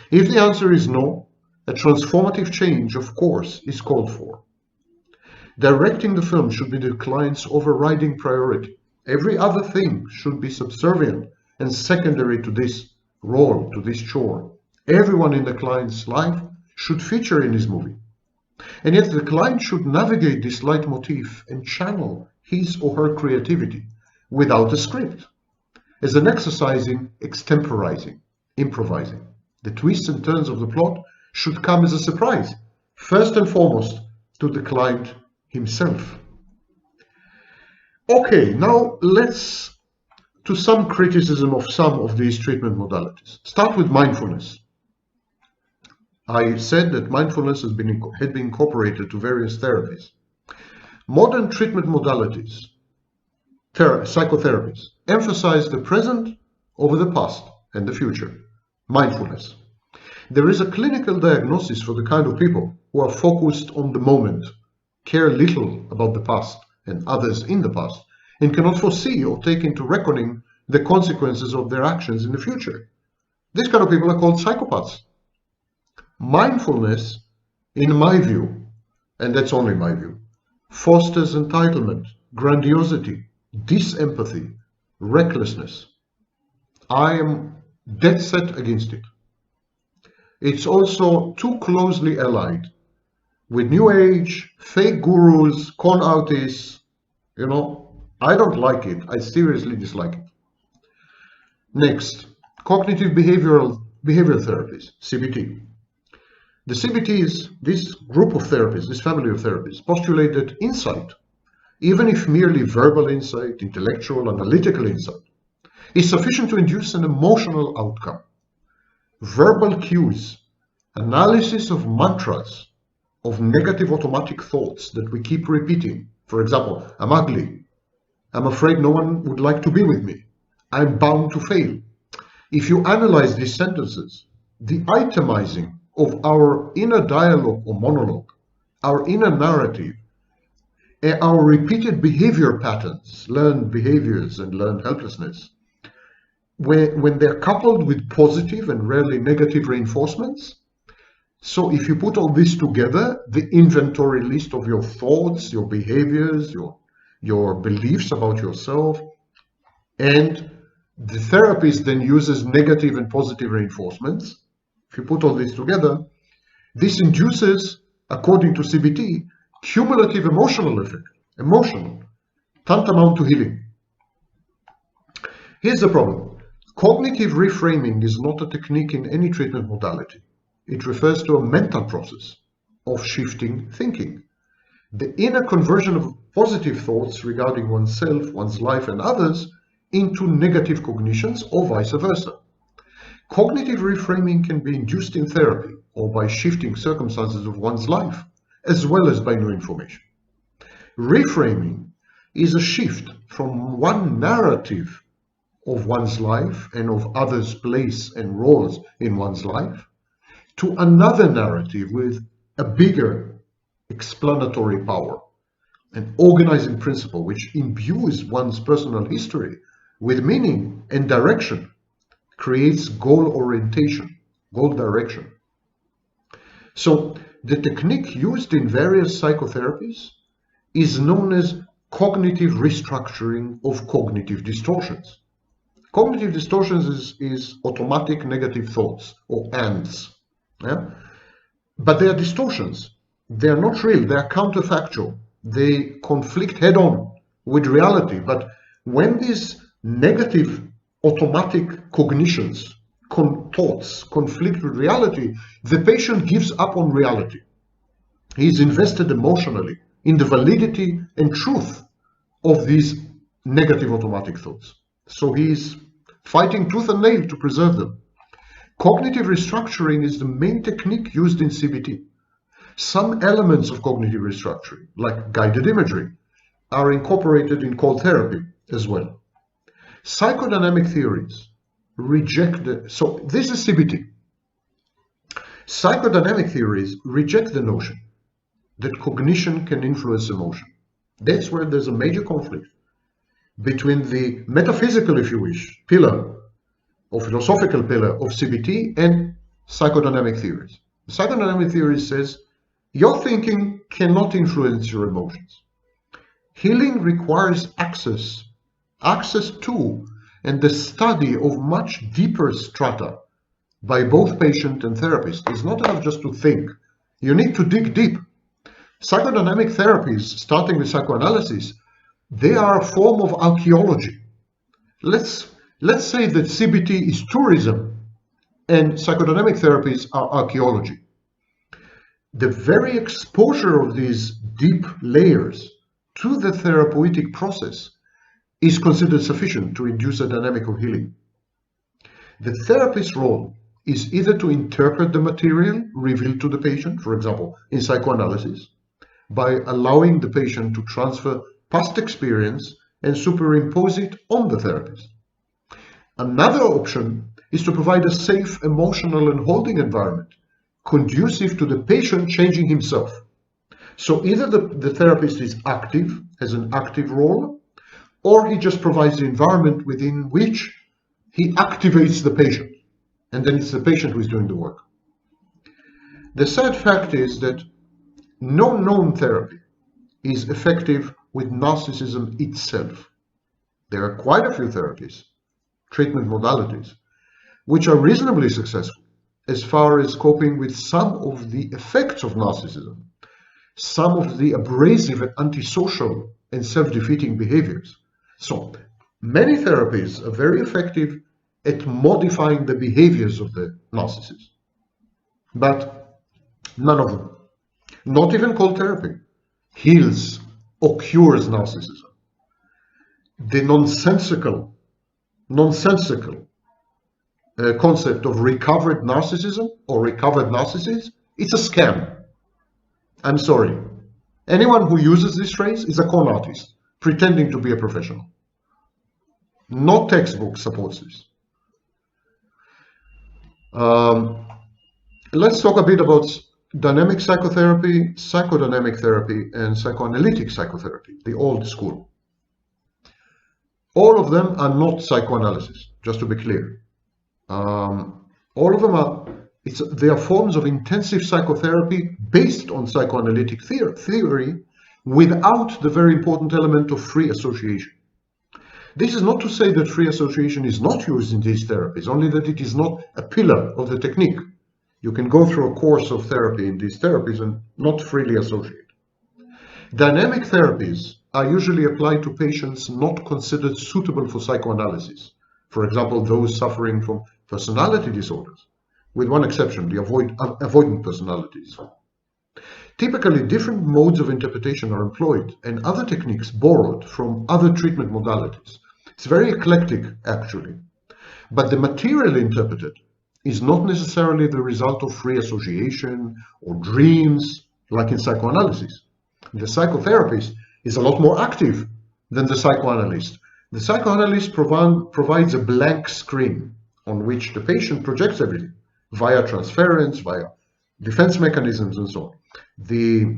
If the answer is no, a transformative change, of course, is called for. Directing the film should be the client's overriding priority. Every other thing should be subservient and secondary to this role, to this chore. Everyone in the client's life should feature in his movie. And yet the client should navigate this leitmotif and channel his or her creativity without a script, as an exercise in extemporizing, improvising. The twists and turns of the plot should come as a surprise, first and foremost to the client himself. Okay, now let's to some criticism of some of these treatment modalities. Start with mindfulness. I said that mindfulness had been incorporated to various therapies. Modern treatment modalities, psychotherapies, emphasize the present over the past and the future, mindfulness. There is a clinical diagnosis for the kind of people who are focused on the moment, care little about the past and others in the past, and cannot foresee or take into reckoning the consequences of their actions in the future. These kind of people are called psychopaths. Mindfulness, in my view, and that's only my view, fosters entitlement, grandiosity, disempathy, recklessness. I am dead set against it. It's also too closely allied with New Age, fake gurus, con artists. You know, I don't like it. I seriously dislike it. Next, cognitive behavioral therapies, CBT. The CBTs, this group of therapists, this family of therapists, postulate that insight, even if merely verbal insight, intellectual, analytical insight, is sufficient to induce an emotional outcome. Verbal cues, analysis of mantras, of negative automatic thoughts that we keep repeating. For example, I'm ugly. I'm afraid no one would like to be with me. I'm bound to fail. If you analyze these sentences, the itemizing of our inner dialogue or monologue, our inner narrative, our repeated behavior patterns, learned behaviors and learned helplessness, when they're coupled with positive and rarely negative reinforcements. So if you put all this together, the inventory list of your thoughts, your behaviors, your beliefs about yourself, and the therapist then uses negative and positive reinforcements. If you put all this together, this induces, according to CBT, cumulative emotional effect, tantamount to healing. Here's the problem. Cognitive reframing is not a technique in any treatment modality. It refers to a mental process of shifting thinking. The inner conversion of positive thoughts regarding oneself, one's life, and others into negative cognitions, or vice versa. Cognitive reframing can be induced in therapy or by shifting circumstances of one's life, as well as by new information. Reframing is a shift from one narrative of one's life and of others' place and roles in one's life to another narrative with a bigger explanatory power, an organizing principle which imbues one's personal history with meaning and direction, creates goal orientation, goal direction. So the technique used in various psychotherapies is known as cognitive restructuring of cognitive distortions. Cognitive distortions is automatic negative thoughts, or ANDs. Yeah? But they are distortions. They are not real. They are counterfactual. They conflict head-on with reality. But when these negative automatic cognitions, thoughts, conflict with reality, the patient gives up on reality. He is invested emotionally in the validity and truth of these negative automatic thoughts. So he is fighting tooth and nail to preserve them. Cognitive restructuring is the main technique used in CBT. Some elements of cognitive restructuring, like guided imagery, are incorporated in cold therapy as well. Psychodynamic theories reject so this is CBT. Psychodynamic theories reject the notion that cognition can influence emotion. That's where there's a major conflict between the metaphysical, if you wish, pillar or philosophical pillar of CBT and psychodynamic theories. Psychodynamic theory says your thinking cannot influence your emotions. Healing requires access to and the study of much deeper strata by both patient and therapist. It's not enough just to think. You need to dig deep. Psychodynamic therapies, starting with psychoanalysis, they are a form of archaeology. Let's say that CBT is tourism and psychodynamic therapies are archaeology. The very exposure of these deep layers to the therapeutic process is considered sufficient to induce a dynamic of healing. The therapist's role is either to interpret the material revealed to the patient, for example, in psychoanalysis, by allowing the patient to transfer past experience and superimpose it on the therapist. Another option is to provide a safe, emotional, and holding environment conducive to the patient changing himself. So either the therapist is active, has an active role, or he just provides the environment within which he activates the patient, and then it's the patient who is doing the work. The sad fact is that no known therapy is effective with narcissism itself. There are quite a few therapies, treatment modalities, which are reasonably successful as far as coping with some of the effects of narcissism, some of the abrasive and antisocial and self-defeating behaviors. So many therapies are very effective at modifying the behaviors of the narcissist, but none of them, not even cold therapy, heals or cures narcissism. The nonsensical concept of recovered narcissism or recovered narcissist, it's a scam. I'm sorry. Anyone who uses this phrase is a con artist, pretending to be a professional. No textbook supports this. Let's talk a bit about dynamic psychotherapy, psychodynamic therapy, and psychoanalytic psychotherapy, the old school. All of them are not psychoanalysis, just to be clear. All of them they are forms of intensive psychotherapy based on psychoanalytic theory without the very important element of free association. This is not to say that free association is not used in these therapies, only that it is not a pillar of the technique. You can go through a course of therapy in these therapies and not freely associate. Dynamic therapies are usually applied to patients not considered suitable for psychoanalysis, for example, those suffering from personality disorders, with one exception, the avoidant personality disorder. Typically, different modes of interpretation are employed and other techniques borrowed from other treatment modalities. It's very eclectic, actually. But the material interpreted is not necessarily the result of free association or dreams, like in psychoanalysis. The psychotherapist is a lot more active than the psychoanalyst. The psychoanalyst provides a blank screen on which the patient projects everything, via transference, via defense mechanisms, and so on. The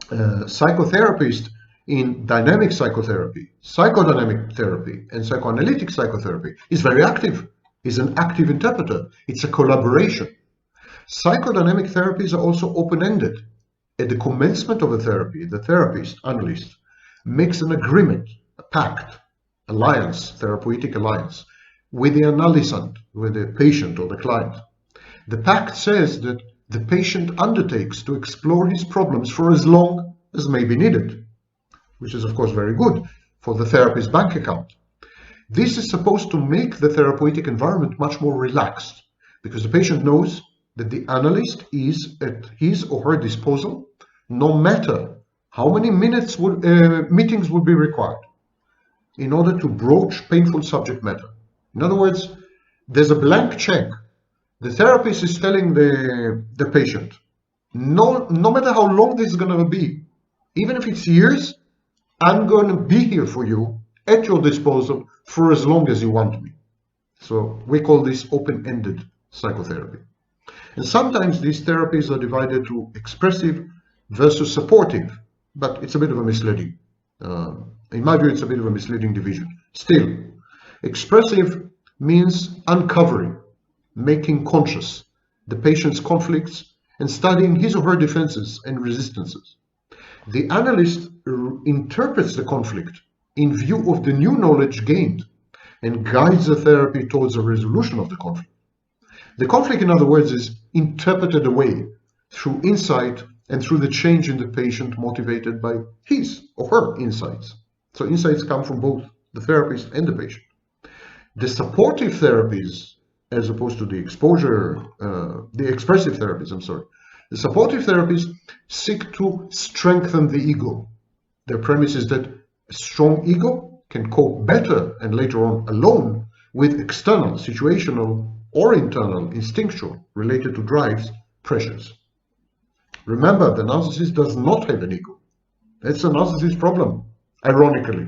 psychotherapist in dynamic psychotherapy, psychodynamic therapy, and psychoanalytic psychotherapy is very active, is an active interpreter. It's a collaboration. Psychodynamic therapies are also open-ended. At the commencement of a therapy, the therapist, analyst, makes an agreement, a pact, alliance, therapeutic alliance, with the analysand, with the patient or the client. The pact says that the patient undertakes to explore his problems for as long as may be needed, which is of course very good for the therapist's bank account. This is supposed to make the therapeutic environment much more relaxed, because the patient knows that the analyst is at his or her disposal, no matter how many meetings would be required in order to broach painful subject matter. In other words, there's a blank check. The therapist is telling the patient, no matter how long this is going to be, even if it's years, I'm going to be here for you at your disposal for as long as you want me. So we call this open-ended psychotherapy. And sometimes these therapies are divided to expressive versus supportive, but it's a bit of a misleading. In my view, it's a bit of a misleading division. Still, expressive means uncovering, making conscious the patient's conflicts and studying his or her defenses and resistances. The analyst interprets the conflict in view of the new knowledge gained and guides the therapy towards a resolution of the conflict. The conflict, in other words, is interpreted away through insight and through the change in the patient motivated by his or her insights. So insights come from both the therapist and the patient. The supportive therapies, as opposed to the expressive therapies, the supportive therapies seek to strengthen the ego. Their premise is that a strong ego can cope better and later on alone with external, situational, or internal, instinctual, related to drives, pressures. Remember, the narcissist does not have an ego. That's a narcissist problem, ironically.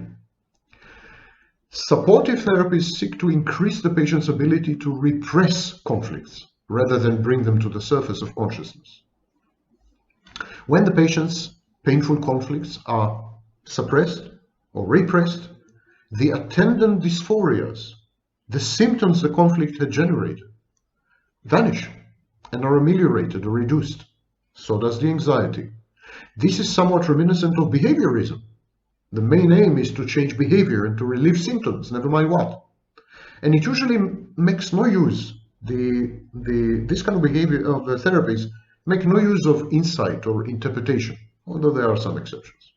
Supportive therapies seek to increase the patient's ability to repress conflicts rather than bring them to the surface of consciousness. When the patient's painful conflicts are suppressed or repressed, the attendant dysphorias, the symptoms the conflict had generated, vanish and are ameliorated or reduced. So does the anxiety. This is somewhat reminiscent of behaviorism. The main aim is to change behavior and to relieve symptoms, never mind what. And it usually makes no use, this kind of behavior of the therapies make no use of insight or interpretation, although there are some exceptions.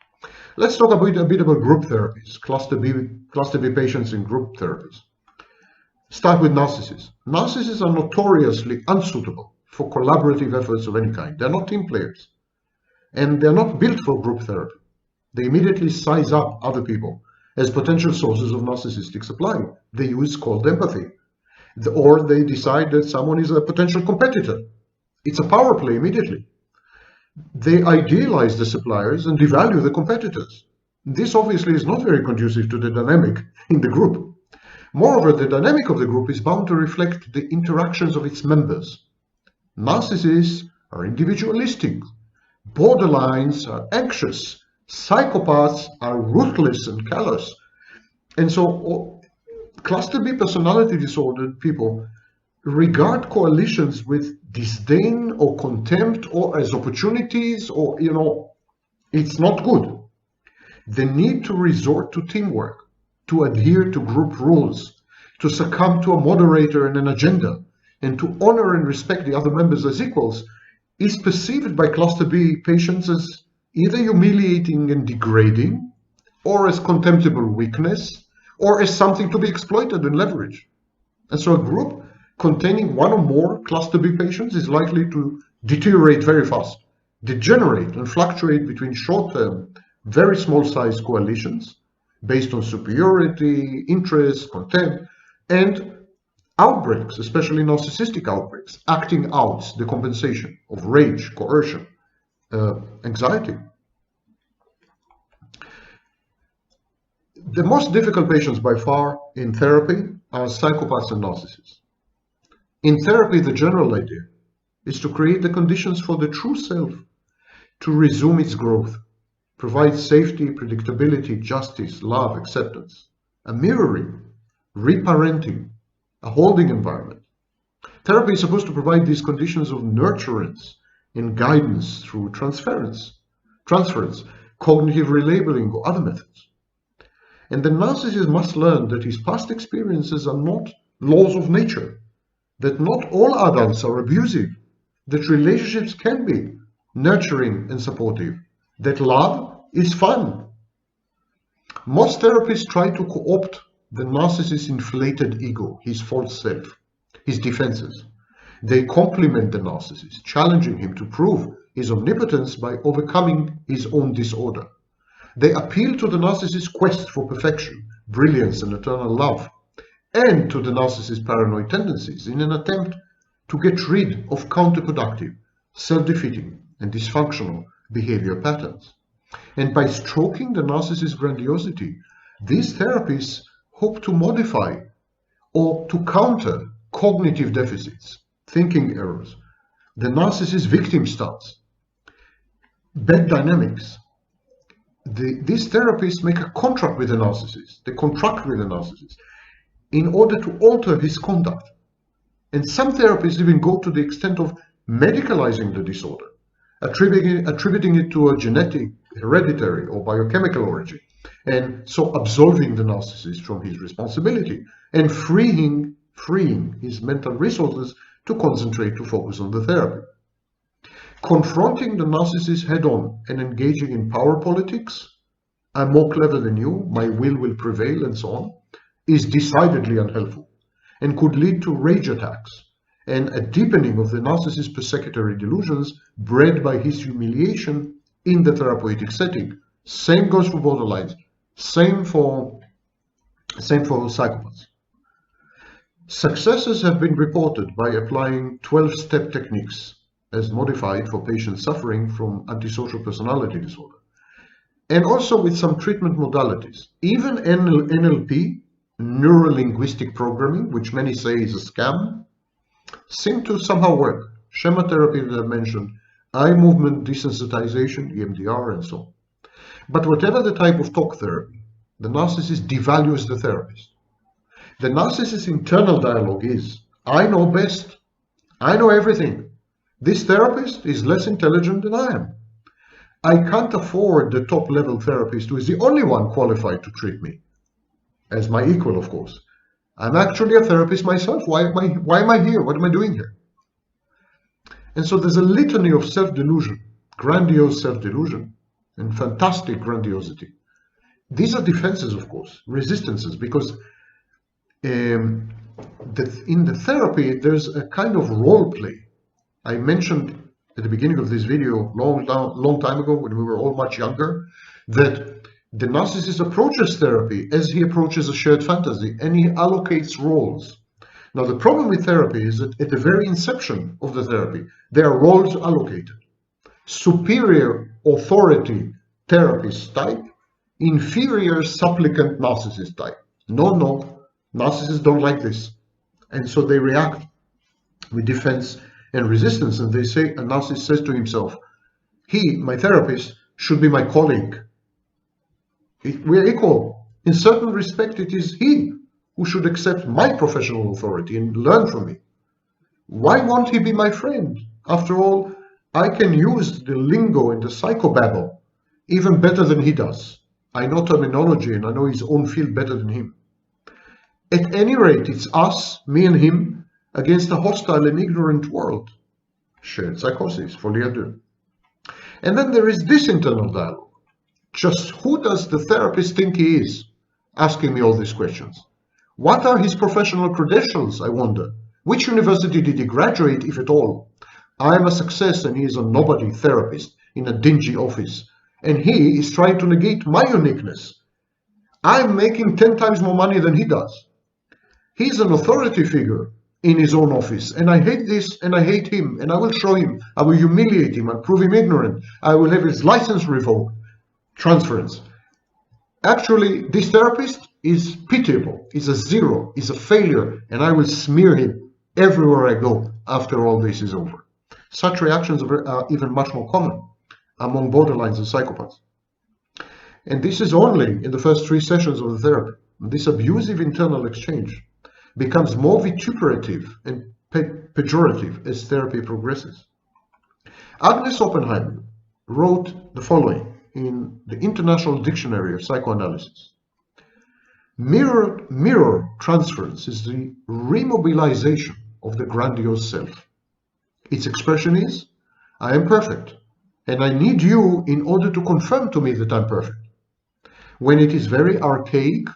Let's talk a bit about group therapies, cluster B patients in group therapies. Start with narcissists. Narcissists are notoriously unsuitable for collaborative efforts of any kind. They're not team players, and they're not built for group therapy. They immediately size up other people as potential sources of narcissistic supply. They use cold empathy, or they decide that someone is a potential competitor. It's a power play immediately. They idealize the suppliers and devalue the competitors. This obviously is not very conducive to the dynamic in the group. Moreover, the dynamic of the group is bound to reflect the interactions of its members. Narcissists are individualistic, borderlines are anxious, psychopaths are ruthless and callous. And so cluster B personality disordered people regard coalitions with disdain or contempt or as opportunities, or, it's not good. The need to resort to teamwork, to adhere to group rules, to succumb to a moderator and an agenda, and to honor and respect the other members as equals is perceived by cluster B patients as either humiliating and degrading, or as contemptible weakness, or as something to be exploited and leveraged. And so a group containing one or more cluster B patients is likely to deteriorate very fast, degenerate and fluctuate between short-term, very small-sized coalitions based on superiority, interest, contempt, and outbreaks, especially narcissistic outbreaks, acting out the compensation of rage, coercion, anxiety. The most difficult patients by far in therapy are psychopaths and narcissists. In therapy, the general idea is to create the conditions for the true self to resume its growth, provide safety, predictability, justice, love, acceptance, a mirroring, reparenting, a holding environment. Therapy is supposed to provide these conditions of nurturance and guidance through transference, cognitive relabeling, or other methods. And the narcissist must learn that his past experiences are not laws of nature, that not all adults are abusive, that relationships can be nurturing and supportive, that love is fun. Most therapists try to co-opt the narcissist's inflated ego, his false self, his defenses. They compliment the narcissist, challenging him to prove his omnipotence by overcoming his own disorder. They appeal to the narcissist's quest for perfection, brilliance, and eternal love, and to the narcissist's paranoid tendencies in an attempt to get rid of counterproductive, self-defeating, and dysfunctional behavior patterns. And by stroking the narcissist's grandiosity, these therapists hope to modify or to counter cognitive deficits, thinking errors, the narcissist's victim stance, bad dynamics. These therapists make a contract with the narcissist. They contract with the narcissist in order to alter his conduct. And some therapists even go to the extent of medicalizing the disorder, attributing it to a genetic, hereditary, or biochemical origin, and so absolving the narcissist from his responsibility and freeing his mental resources to concentrate, to focus on the therapy. Confronting the narcissist head-on and engaging in power politics, I'm more clever than you, my will prevail, and so on, is decidedly unhelpful and could lead to rage attacks and a deepening of the narcissist's persecutory delusions bred by his humiliation in the therapeutic setting. Same goes for borderlines, same for psychopaths. Successes have been reported by applying 12-step techniques as modified for patients suffering from antisocial personality disorder, and also with some treatment modalities. Even NLP, neuro-linguistic programming, which many say is a scam, seem to somehow work. Schema therapy that I mentioned, eye movement desensitization, EMDR, and so on. But whatever the type of talk therapy, the narcissist devalues the therapist. The narcissist's internal dialogue is, I know best, I know everything. This therapist is less intelligent than I am. I can't afford the top-level therapist who is the only one qualified to treat me, as my equal, of course. I'm actually a therapist myself. Why am I here? What am I doing here? And so there's a litany of self-delusion, grandiose self-delusion, and fantastic grandiosity. These are defenses, of course, resistances, because in the therapy, there's a kind of role play. I mentioned at the beginning of this video, long time ago, when we were all much younger, that the narcissist approaches therapy as he approaches a shared fantasy, and he allocates roles. Now, the problem with therapy is that at the very inception of the therapy, there are roles allocated. Superior authority therapist type, inferior supplicant narcissist type. No, narcissists don't like this. And so they react with defense and resistance, and they say, a narcissist says to himself, he, my therapist, should be my colleague. We are equal. In certain respect, it is he who should accept my professional authority and learn from me. Why won't he be my friend? After all, I can use the lingo and the psychobabble even better than he does. I know terminology and I know his own field better than him. At any rate, it's us, me and him, against a hostile and ignorant world. Shared psychosis, folie à deux. And then there is this internal dialogue. Just who does the therapist think he is? asking me all these questions. What are his professional credentials, I wonder? Which university did he graduate, if at all? I am a success and he is a nobody therapist in a dingy office. And he is trying to negate my uniqueness. I'm making 10 times more money than he does. He's an authority figure in his own office, and I hate this and I hate him, and I will show him, I will humiliate him and prove him ignorant. I will have his license revoked. Transference. Actually, this therapist is pitiable, is a zero, is a failure, and I will smear him everywhere I go after all this is over. Such reactions are even much more common among borderlines and psychopaths. And this is only in the first 3 sessions of the therapy. This abusive internal exchange becomes more vituperative and pejorative as therapy progresses. Agnes Oppenheimer wrote the following in the International Dictionary of Psychoanalysis. Mirror transference is the remobilization of the grandiose self. Its expression is, I am perfect, and I need you in order to confirm to me that I'm perfect. When it is very archaic,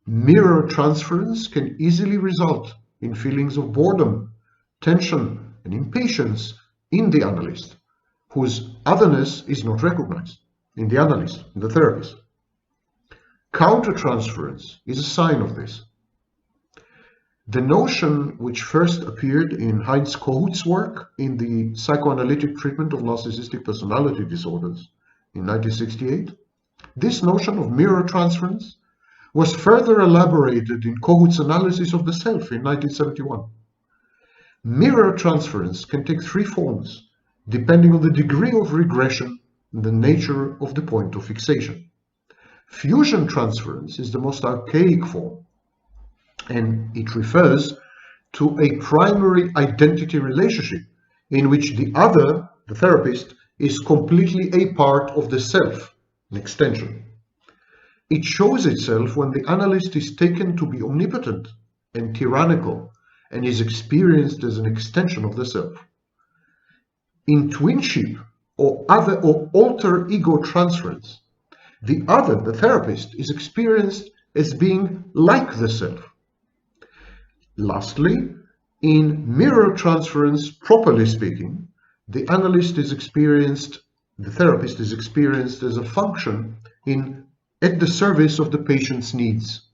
mirror transference can easily result in feelings of boredom, tension, and impatience in the analyst, whose otherness is not recognized in the analyst, in the therapist. Countertransference is a sign of this. The notion, which first appeared in Heinz Kohut's work in the psychoanalytic treatment of narcissistic personality disorders in 1968, this notion of mirror transference was further elaborated in Kohut's analysis of the self in 1971. Mirror transference can take 3 forms, depending on the degree of regression and the nature of the point of fixation. Fusion transference is the most archaic form, and it refers to a primary identity relationship in which the other, the therapist, is completely a part of the self, an extension. It shows itself when the analyst is taken to be omnipotent and tyrannical and is experienced as an extension of the self. In twinship or alter ego transference, the other, the therapist, is experienced as being like the self. Lastly, in mirror transference, properly speaking, the analyst is experienced, the therapist is experienced as a function at the service of the patient's needs.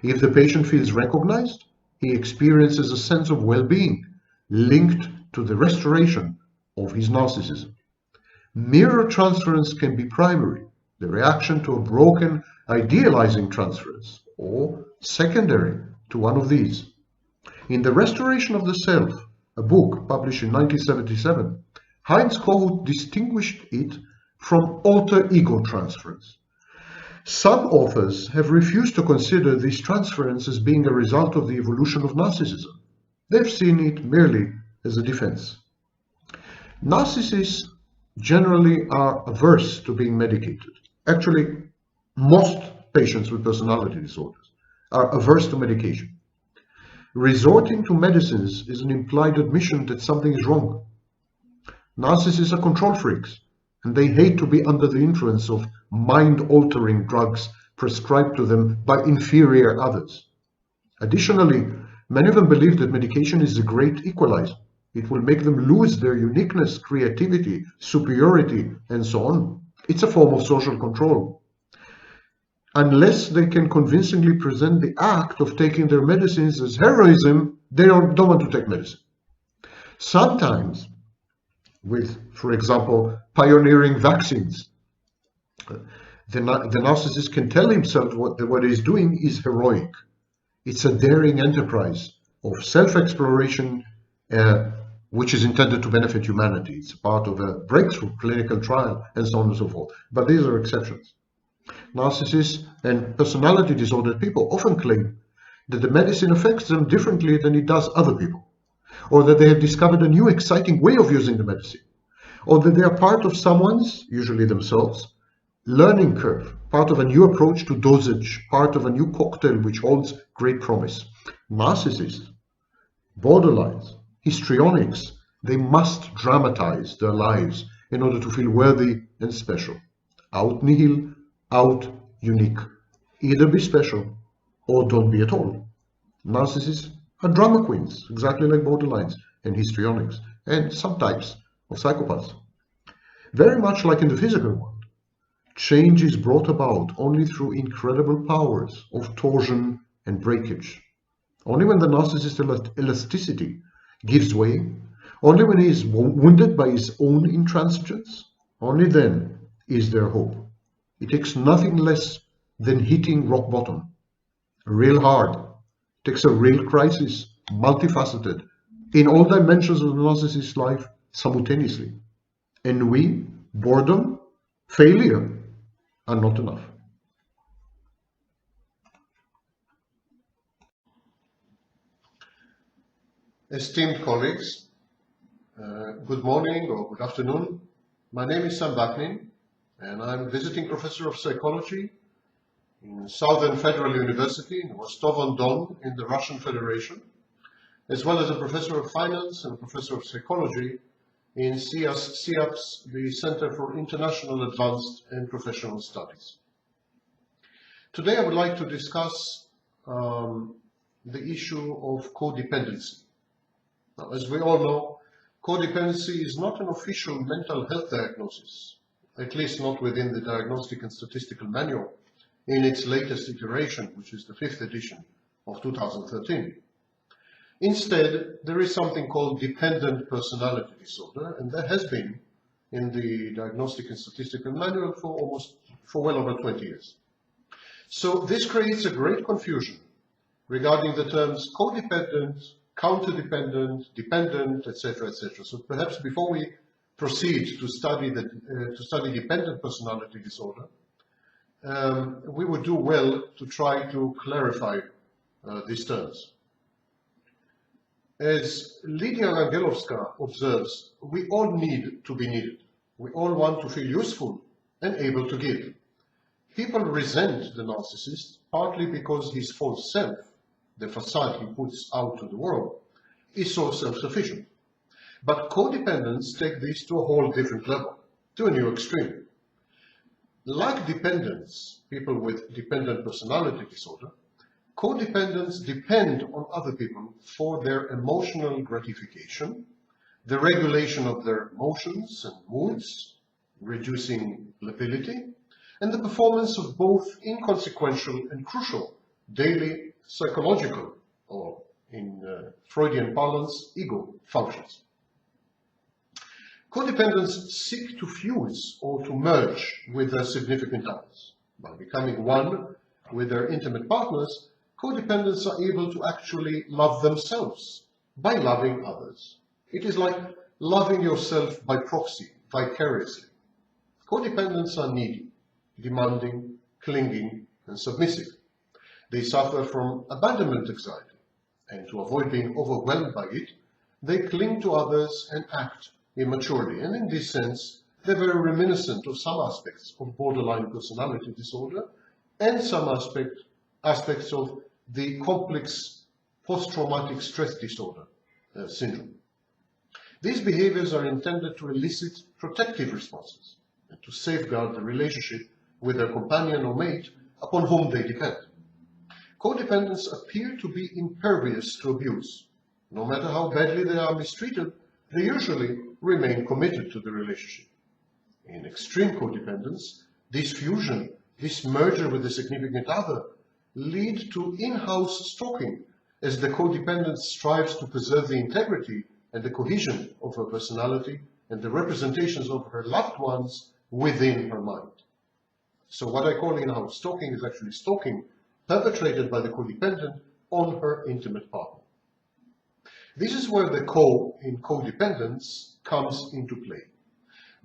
If the patient feels recognized, he experiences a sense of well-being linked to the restoration of his narcissism. Mirror transference can be primary, the reaction to a broken idealizing transference, or secondary to one of these. In The Restoration of the Self, a book published in 1977, Heinz Kohut distinguished it from alter ego transference. Some authors have refused to consider this transference as being a result of the evolution of narcissism. They've seen it merely as a defense. Narcissists generally are averse to being medicated. Actually, most patients with personality disorders are averse to medication. Resorting to medicines is an implied admission that something is wrong. Narcissists are control freaks, and they hate to be under the influence of mind-altering drugs prescribed to them by inferior others. Additionally, many of them believe that medication is a great equalizer. It will make them lose their uniqueness, creativity, superiority, and so on. It's a form of social control. Unless they can convincingly present the act of taking their medicines as heroism, they don't want to take medicine. Sometimes, with, for example, pioneering vaccines, the narcissist can tell himself what he's doing is heroic. It's a daring enterprise of self-exploration, which is intended to benefit humanity. It's part of a breakthrough clinical trial, and so on and so forth. But these are exceptions. Narcissists and personality disordered people often claim that the medicine affects them differently than it does other people, or that they have discovered a new exciting way of using the medicine, or that they are part of someone's, usually themselves, learning curve, part of a new approach to dosage, part of a new cocktail which holds great promise. Narcissists, borderlines, histrionics, they must dramatize their lives in order to feel worthy and special. Out nihil, out unique. Either be special or don't be at all. Narcissists are drama queens, exactly like borderlines and histrionics, and some types of psychopaths. Very much like in the physical world, change is brought about only through incredible powers of torsion and breakage. Only when the narcissist's elasticity gives way, only when he is wounded by his own intransigence, only then is there hope. It takes nothing less than hitting rock bottom, real hard. It takes a real crisis, multifaceted, in all dimensions of the narcissist's life simultaneously. And we, boredom, failure, are not enough. Esteemed colleagues, good morning or good afternoon. My name is Сэм Вакнин, and I'm visiting professor of psychology in Southern Federal University in Rostov-on-Don in the Russian Federation, as well as a professor of finance and a professor of psychology in CIAPS, the Center for International Advanced and Professional Studies. Today I would like to discuss the issue of codependency. Now, as we all know, codependency is not an official mental health diagnosis, at least not within the Diagnostic and Statistical Manual in its latest iteration, which is the 5th edition of 2013. Instead, there is something called dependent personality disorder, and that has been in the Diagnostic and Statistical Manual for well over 20 years. So this creates a great confusion regarding the terms codependent, counterdependent, dependent, etc., etc. So perhaps before we proceed to study dependent personality disorder, we would do well to try to clarify these terms. As Lydia Rangelovska observes, we all need to be needed. We all want to feel useful and able to give. People resent the narcissist partly because his false self, the facade he puts out to the world, is so self-sufficient. But codependents take this to a whole different level, to a new extreme. Like dependents, people with dependent personality disorder, codependents depend on other people for their emotional gratification, the regulation of their emotions and moods, reducing lability, and the performance of both inconsequential and crucial daily psychological, or in Freudian parlance, ego functions. Codependents seek to fuse or to merge with their significant others. By becoming one with their intimate partners, codependents are able to actually love themselves by loving others. It is like loving yourself by proxy, vicariously. Codependents are needy, demanding, clinging, and submissive. They suffer from abandonment anxiety, and to avoid being overwhelmed by it, they cling to others and act immaturely. And in this sense, they're very reminiscent of some aspects of borderline personality disorder and some aspects of the complex post-traumatic stress disorder syndrome. These behaviors are intended to elicit protective responses and to safeguard the relationship with their companion or mate upon whom they depend. Codependents appear to be impervious to abuse. No matter how badly they are mistreated, they usually remain committed to the relationship. In extreme codependence, this fusion, this merger with the significant other, lead to in-house stalking as the codependent strives to preserve the integrity and the cohesion of her personality and the representations of her loved ones within her mind. So what I call in-house stalking is actually stalking perpetrated by the codependent on her intimate partner. This is where the co in codependence comes into play.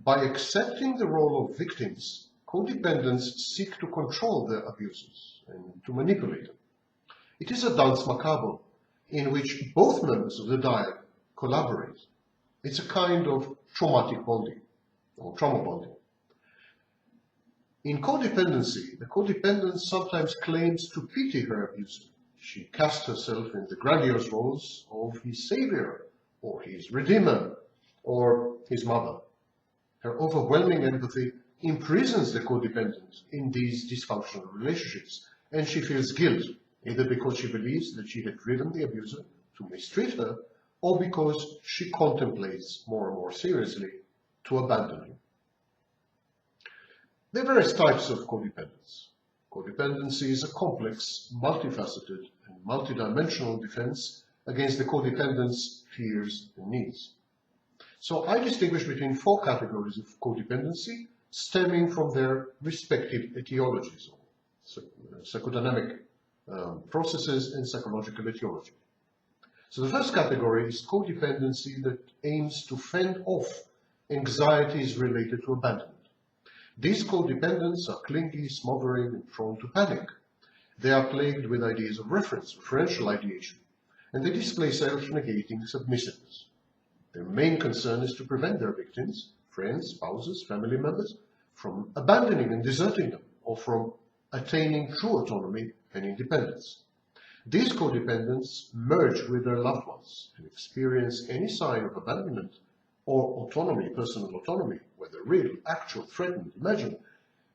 By accepting the role of victims, codependents seek to control their abusers and to manipulate them. It is a dance macabre in which both members of the dyad collaborate. It's a kind of traumatic bonding or trauma bonding. In codependency, the codependent sometimes claims to pity her abuser. She casts herself in the grandiose roles of his savior, or his redeemer, or his mother. Her overwhelming empathy imprisons the codependent in these dysfunctional relationships and she feels guilt, either because she believes that she had driven the abuser to mistreat her, or because she contemplates more and more seriously to abandon him. There are various types of codependence. Codependency is a complex, multifaceted, and multidimensional defense against the codependent's fears and needs. So I distinguish between 4 categories of codependency stemming from their respective etiologies, or psychodynamic processes and psychological etiology. So the first category is codependency that aims to fend off anxieties related to abandonment. These codependents are clingy, smothering, and prone to panic. They are plagued with ideas of reference, referential ideation, and they display self-negating submissiveness. Their main concern is to prevent their victims, friends, spouses, family members, from abandoning and deserting them, or from attaining true autonomy and independence. These codependents merge with their loved ones and experience any sign of abandonment or autonomy, personal autonomy, whether real, actual, threatened, imagined.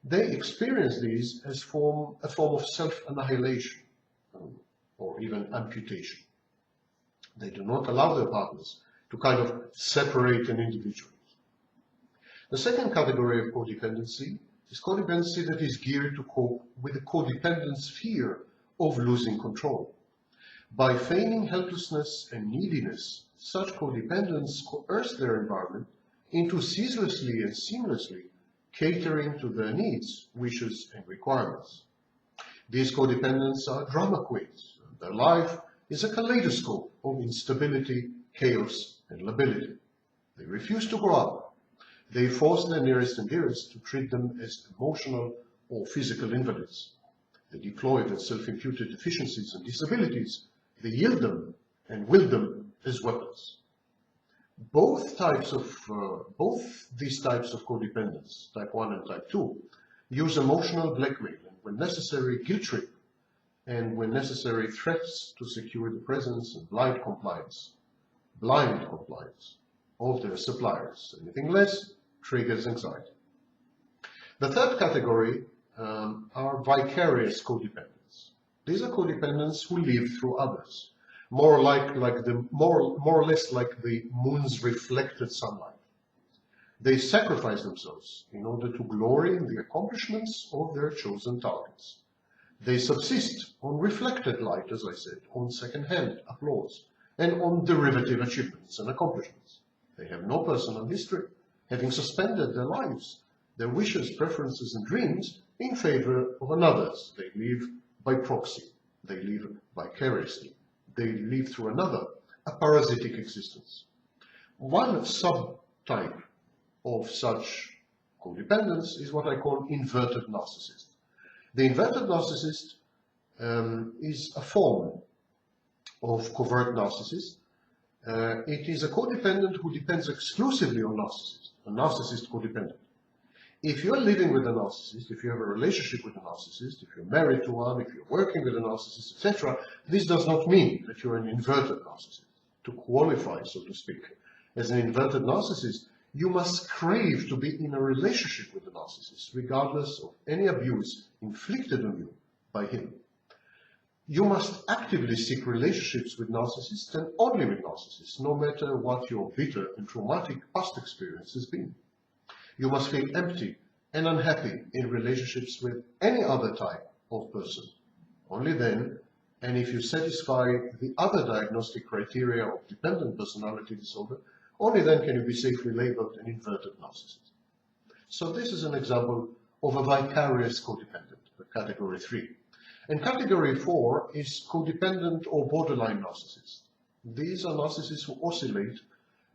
They experience these as a form of self-annihilation or even amputation. They do not allow their partners to kind of separate an individual. The second category of codependency is codependency that is geared to cope with the codependent's fear of losing control. By feigning helplessness and neediness, such codependents coerce their environment into ceaselessly and seamlessly catering to their needs, wishes, and requirements. These codependents are drama queens. Their life is a kaleidoscope of instability, chaos, and lability. They refuse to grow up. They force their nearest and dearest to treat them as emotional or physical invalids. They deploy their self-imputed deficiencies and disabilities. They yield them and wield them as weapons. Both these types of codependence, type 1 and type 2, use emotional blackmail and, when necessary, guilt trip, and when necessary, threats to secure the presence and blind compliance of their suppliers. Anything less triggers anxiety. The third category are vicarious codependents. These are codependents who live through others, more or less like the moon's reflected sunlight. They sacrifice themselves in order to glory in the accomplishments of their chosen targets. They subsist on reflected light, as I said, on second-hand applause, and on derivative achievements and accomplishments. They have no personal history, having suspended their lives, their wishes, preferences, and dreams in favor of another's. They live by proxy. They live vicariously. They live through another, a parasitic existence. One subtype of such codependence is what I call inverted narcissist. The inverted narcissist is a form of covert narcissist. It is a codependent who depends exclusively on a narcissist codependent. If you're living with a narcissist, if you have a relationship with a narcissist, if you're married to one, if you're working with a narcissist, etc., this does not mean that you're an inverted narcissist. To qualify, so to speak, as an inverted narcissist, you must crave to be in a relationship with the narcissist, regardless of any abuse inflicted on you by him. You must actively seek relationships with narcissists and only with narcissists, no matter what your bitter and traumatic past experience has been. You must feel empty and unhappy in relationships with any other type of person. Only then, and if you satisfy the other diagnostic criteria of dependent personality disorder, only then can you be safely labeled an inverted narcissist. So this is an example of a vicarious codependent, category 3. And category 4 is codependent or borderline narcissists. These are narcissists who oscillate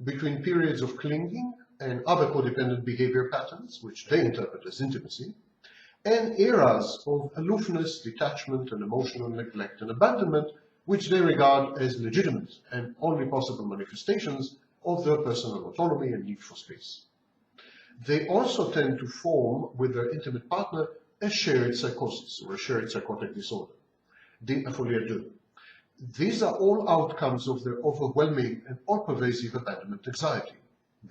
between periods of clinging and other codependent behavior patterns, which they interpret as intimacy, and eras of aloofness, detachment, and emotional neglect and abandonment, which they regard as legitimate and only possible manifestations of their personal autonomy and need for space. They also tend to form with their intimate partner a shared psychosis or a shared psychotic disorder, the folie à deux. These are all outcomes of their overwhelming and all-pervasive abandonment anxiety.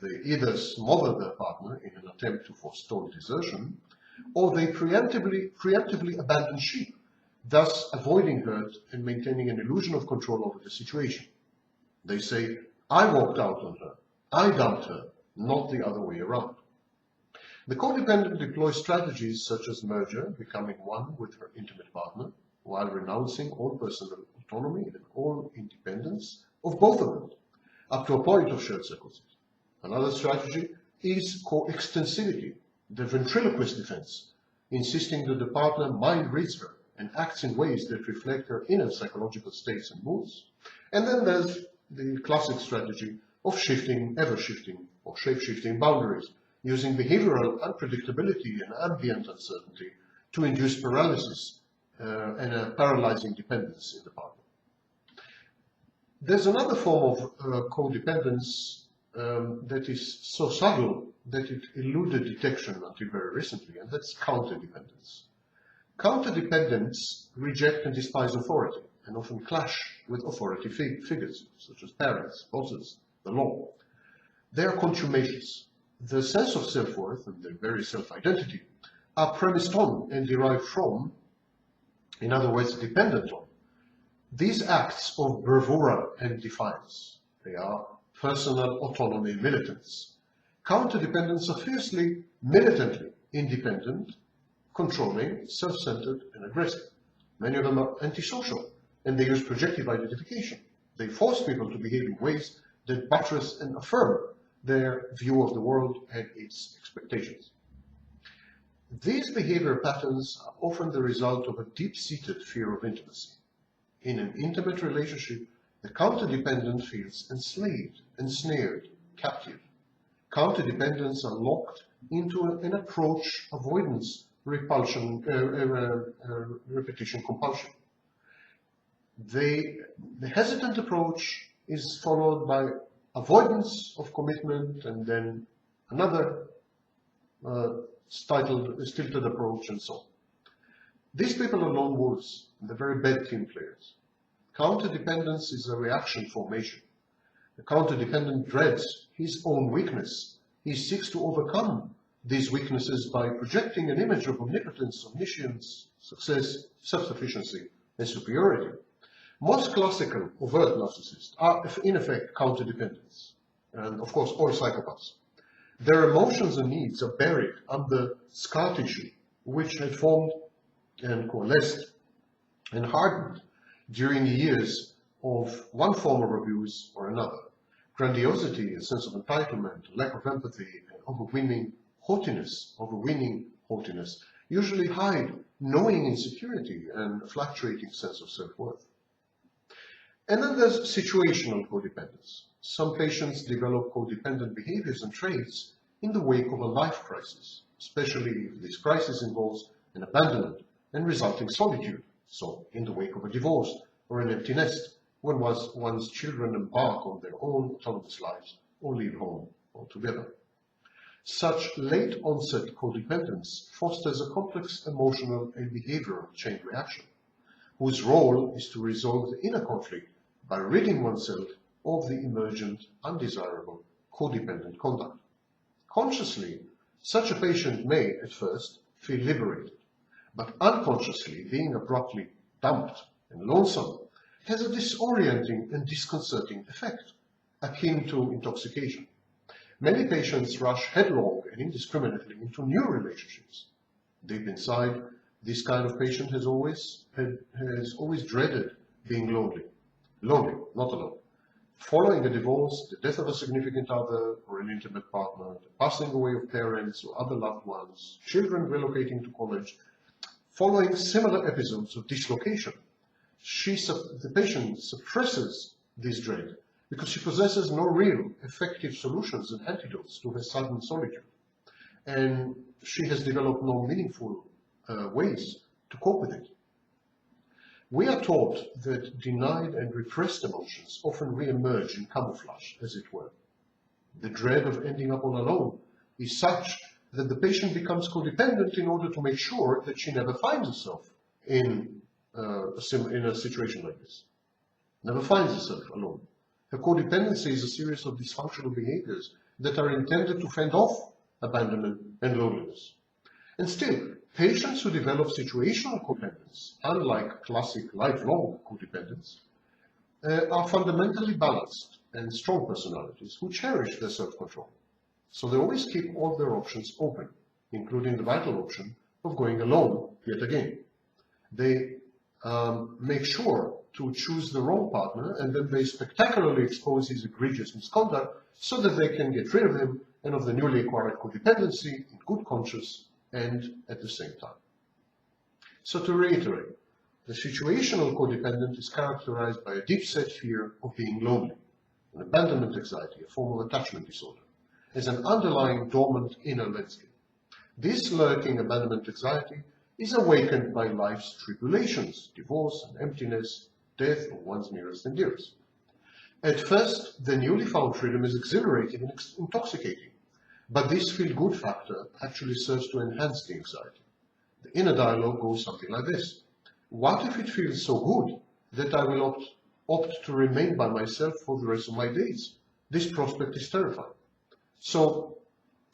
They either smother their partner in an attempt to forestall desertion, or they preemptively abandon sheep thus avoiding hurt and maintaining an illusion of control over the situation. They say, I walked out on her, I dumped her, not the other way around. The codependent deploys strategies such as merger, becoming one with her intimate partner, while renouncing all personal autonomy and all independence of both of them, up to a point of shared circumstance. Another strategy is coextensivity, the ventriloquist defense, insisting that the partner mind reads her and acts in ways that reflect her inner psychological states and moods. And then there's the classic strategy of shifting, ever-shifting, or shape-shifting boundaries, using behavioral unpredictability and ambient uncertainty to induce paralysis and a paralyzing dependence in the partner. There's another form of codependence that is so subtle that it eluded detection until very recently, and that's counterdependence. Counterdependents reject and despise authority and often clash with authority figures, such as parents, bosses, the law. They are contumacious. The sense of self-worth and their very self-identity are premised on and derived from, in other words, dependent on, these acts of bravura and defiance. They are personal autonomy militants. Counterdependents are fiercely, militantly independent, controlling, self-centered, and aggressive. Many of them are antisocial, and they use projective identification. They force people to behave in ways that buttress and affirm their view of the world and its expectations. These behavior patterns are often the result of a deep-seated fear of intimacy. In an intimate relationship, the counterdependent feels enslaved, ensnared, captive. Counterdependents are locked into an approach avoidance, repulsion, repetition, compulsion. The hesitant approach is followed by avoidance of commitment, and then another stilted approach, and so on. These people are lone wolves, and they're very bad team players. Counterdependence is a reaction formation. The counterdependent dreads his own weakness. He seeks to overcome these weaknesses by projecting an image of omnipotence, omniscience, success, self-sufficiency, and superiority. Most classical overt narcissists are, in effect, counterdependents, and of course, all psychopaths. Their emotions and needs are buried under scar tissue, which had formed and coalesced and hardened during years of one form of abuse or another. Grandiosity, a sense of entitlement, lack of empathy, and overweening haughtiness usually hide knowing insecurity and a fluctuating sense of self-worth. And then there's situational codependence. Some patients develop codependent behaviors and traits in the wake of a life crisis, especially if this crisis involves an abandonment and resulting solitude, so in the wake of a divorce or an empty nest, when one's children embark on their own autonomous lives or leave home altogether. Such late-onset codependence fosters a complex emotional and behavioral chain reaction, whose role is to resolve the inner conflict by ridding oneself of the emergent, undesirable, codependent conduct. Consciously, such a patient may, at first, feel liberated, but unconsciously, being abruptly dumped and lonesome has a disorienting and disconcerting effect, akin to intoxication. Many patients rush headlong and indiscriminately into new relationships. Deep inside, this kind of patient has always dreaded being lonely. Lonely, not alone. Following a divorce, the death of a significant other or an intimate partner, the passing away of parents or other loved ones, children relocating to college, following similar episodes of dislocation, the patient suppresses this dread because she possesses no real effective solutions and antidotes to her sudden solitude, and she has developed no meaningful ways to cope with it. We are taught that denied and repressed emotions often re-emerge in camouflage, as it were. The dread of ending up all alone is such that the patient becomes codependent in order to make sure that she never finds herself in a situation like this, never finds herself alone. Her codependency is a series of dysfunctional behaviors that are intended to fend off abandonment and loneliness. And still, Patients who develop situational codependence, unlike classic lifelong codependence, are fundamentally balanced and strong personalities who cherish their self-control. So they always keep all their options open, including the vital option of going alone yet again. They make sure to choose the wrong partner, and then they spectacularly expose his egregious misconduct so that they can get rid of him and of the newly acquired codependency in good conscience and at the same time. So to reiterate, the situational codependent is characterized by a deep-set fear of being lonely, an abandonment anxiety, a form of attachment disorder, as an underlying dormant inner landscape. This lurking abandonment anxiety is awakened by life's tribulations, divorce and emptiness, death of one's nearest and dearest. At first, the newly found freedom is exhilarating and intoxicating, but this feel-good factor actually serves to enhance the anxiety. The inner dialogue goes something like this. What if it feels so good that I will opt to remain by myself for the rest of my days? This prospect is terrifying. So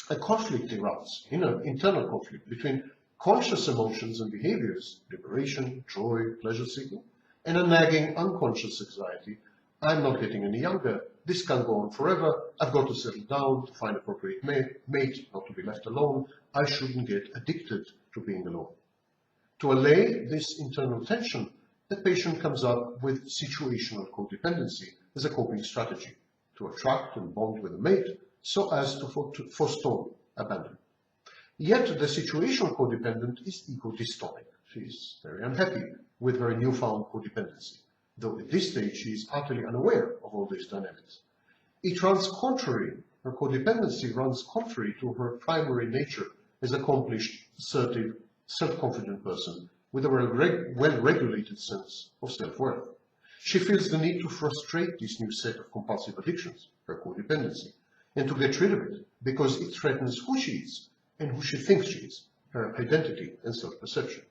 a conflict erupts, internal conflict between conscious emotions and behaviors, liberation, joy, pleasure-seeking, and a nagging unconscious anxiety. I'm not getting any younger. This can't go on forever. I've got to settle down, to find appropriate mate, not to be left alone. I shouldn't get addicted to being alone. To allay this internal tension, the patient comes up with situational codependency as a coping strategy to attract and bond with a mate so as to forestall abandonment. Yet the situational codependent is ego-dystonic. She is very unhappy with her newfound codependency, though at this stage she is utterly unaware of all these dynamics. It runs contrary, her codependency runs contrary to her primary nature as accomplished, assertive, self-confident person with a well-regulated sense of self-worth. She feels the need to frustrate this new set of compulsive addictions, her codependency, and to get rid of it because it threatens who she is and who she thinks she is, her identity and self-perception.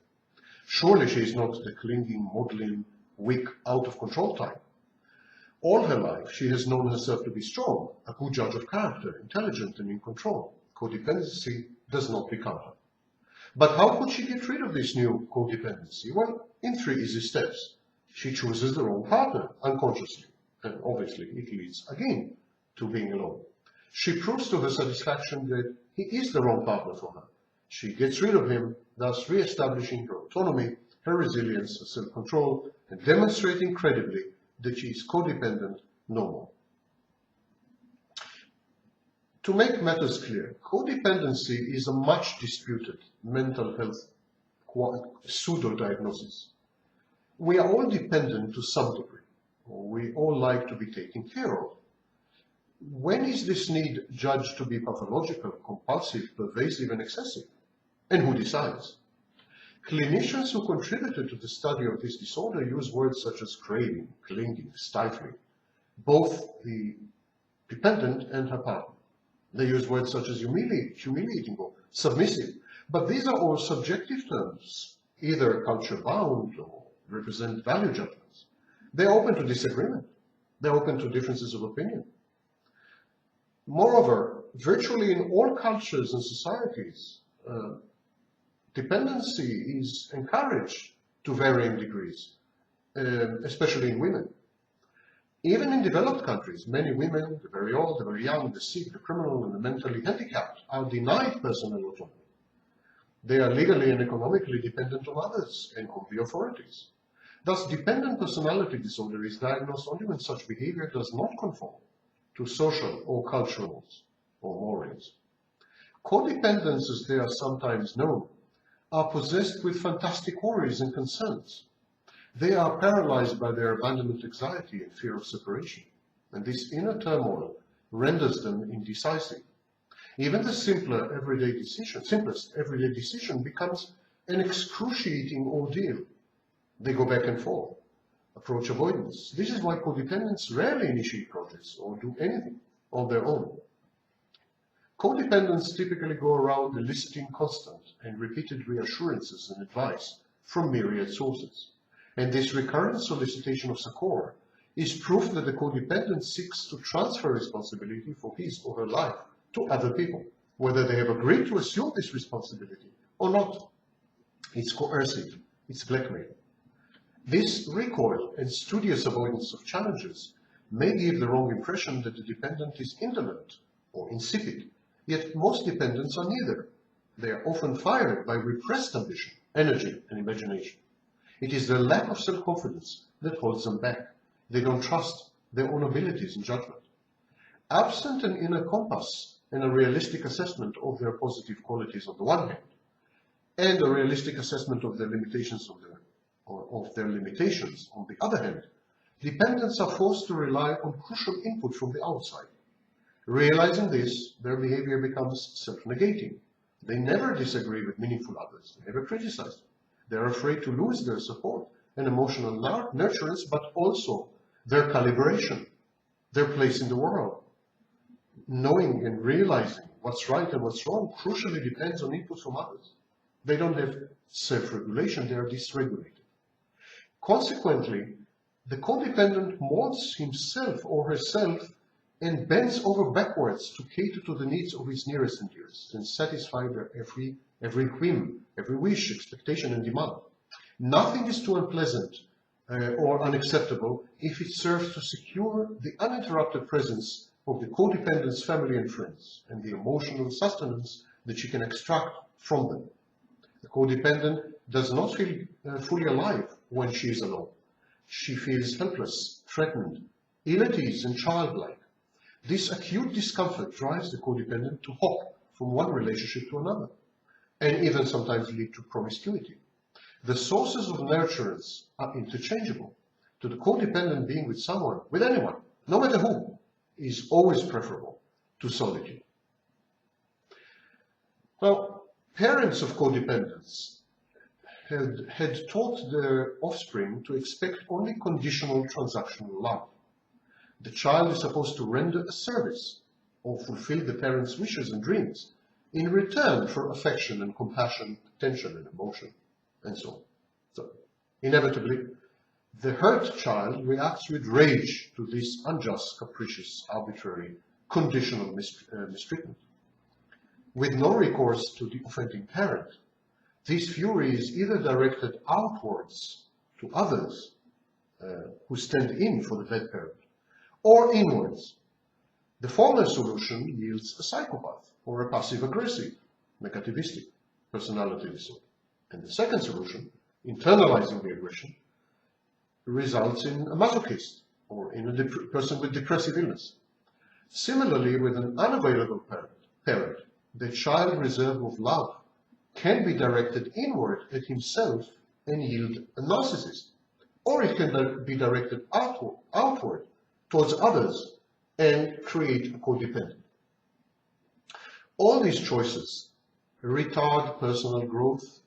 Surely she is not the clinging, maudlin, weak, out-of-control type. All her life she has known herself to be strong, a good judge of character, intelligent and in control. Codependency does not become her. But how could she get rid of this new codependency? Well, in 3 easy steps. She chooses the wrong partner, unconsciously, and obviously it leads again to being alone. She proves to her satisfaction that he is the wrong partner for her. She gets rid of him, thus re-establishing her autonomy, her resilience, her self-control, and demonstrating credibly that she is codependent no more. To make matters clear, codependency is a much disputed mental health pseudo-diagnosis. We are all dependent to some degree, or we all like to be taken care of. When is this need judged to be pathological, compulsive, pervasive, and excessive? And who decides? Clinicians who contributed to the study of this disorder use words such as craving, clinging, stifling, both the dependent and her partner. They use words such as humiliating or submissive, but these are all subjective terms, either culture-bound or represent value judgments. They're open to disagreement. They're open to differences of opinion. Moreover, virtually in all cultures and societies, dependency is encouraged to varying degrees, especially in women. Even in developed countries, many women, the very old, the very young, the sick, the criminal, and the mentally handicapped, are denied personal autonomy. They are legally and economically dependent on others and on the authorities. Thus, dependent personality disorder is diagnosed only when such behavior does not conform to social or cultural norms or mores. Codependents, as they are sometimes known, are possessed with fantastic worries and concerns. They are paralyzed by their abandonment anxiety and fear of separation, and this inner turmoil renders them indecisive. Even the simplest everyday decision becomes an excruciating ordeal. They go back and forth, approach avoidance. This is why codependents rarely initiate projects or do anything on their own. Codependents typically go around eliciting constant and repeated reassurances and advice from myriad sources. And this recurrent solicitation of succor is proof that the codependent seeks to transfer responsibility for his or her life to other people, whether they have agreed to assume this responsibility or not. It's coercive, it's blackmail. This recoil and studious avoidance of challenges may give the wrong impression that the dependent is indolent or insipid, yet most dependents are neither. They are often fired by repressed ambition, energy, and imagination. It is their lack of self-confidence that holds them back. They don't trust their own abilities and judgment. Absent an inner compass and a realistic assessment of their positive qualities on the one hand, and a realistic assessment of their limitations on the other hand, dependents are forced to rely on crucial input from the outside. Realizing this, their behavior becomes self-negating. They never disagree with meaningful others. They never criticize them. They're afraid to lose their support and emotional nurturance, but also their calibration, their place in the world. Knowing and realizing what's right and what's wrong crucially depends on input from others. They don't have self-regulation, they are dysregulated. Consequently, the codependent molds himself or herself and bends over backwards to cater to the needs of his nearest and dearest and satisfy their every whim, every wish, expectation, and demand. Nothing is too unpleasant or unacceptable if it serves to secure the uninterrupted presence of the codependent's family and friends and the emotional sustenance that she can extract from them. The codependent does not feel fully alive when she is alone. She feels helpless, threatened, ill at ease, and childlike. This acute discomfort drives the codependent to hop from one relationship to another, and even sometimes lead to promiscuity. The sources of nurturance are interchangeable. To the codependent, being with someone, with anyone, no matter who, is always preferable to solitude. Now, parents of codependents had taught their offspring to expect only conditional transactional love. The child is supposed to render a service or fulfill the parent's wishes and dreams in return for affection and compassion, attention and emotion, and so on. So, inevitably, the hurt child reacts with rage to this unjust, capricious, arbitrary, conditional mistreatment. With no recourse to the offending parent, this fury is either directed outwards to others who stand in for the bad parent, or inwards. The former solution yields a psychopath or a passive-aggressive, negativistic personality disorder. And the second solution, internalizing the aggression, results in a masochist or in a person with depressive illness. Similarly, with an unavailable parent, the child reserve of love can be directed inward at himself and yield a narcissist, or it can be directed outward towards others and create a codependent. All these choices retard personal growth,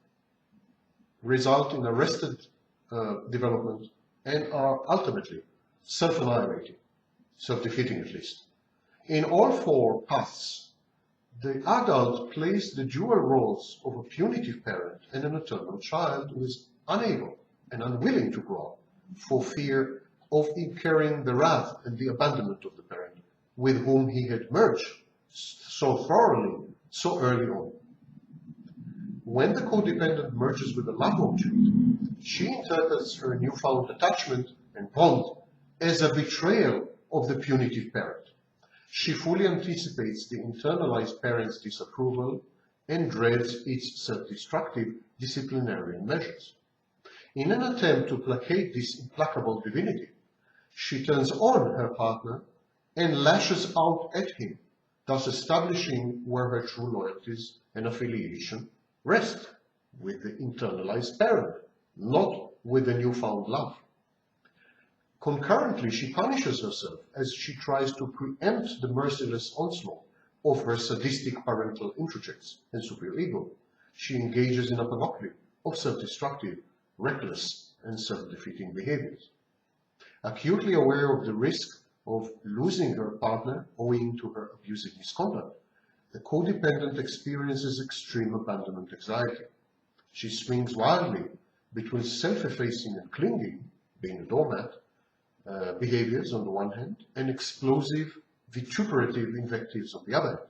result in arrested development, and are ultimately self-annihilating, self-defeating at least. In all four paths, the adult plays the dual roles of a punitive parent and an eternal child who is unable and unwilling to grow for fear of incurring the wrath and the abandonment of the parent with whom he had merged so thoroughly, so early on. When the codependent merges with the love object, she interprets her newfound attachment and bond as a betrayal of the punitive parent. She fully anticipates the internalized parent's disapproval and dreads its self-destructive disciplinarian measures. In an attempt to placate this implacable divinity, she turns on her partner and lashes out at him, thus establishing where her true loyalties and affiliation rest, with the internalized parent, not with the newfound love. Concurrently, she punishes herself as she tries to preempt the merciless onslaught of her sadistic parental introjects and superior ego. She engages in a panoply of self-destructive, reckless, and self-defeating behaviors. Acutely aware of the risk of losing her partner owing to her abusive misconduct, the codependent experiences extreme abandonment anxiety. She swings wildly between self-effacing and clinging, being a doormat, behaviors on the one hand, and explosive, vituperative invectives on the other hand,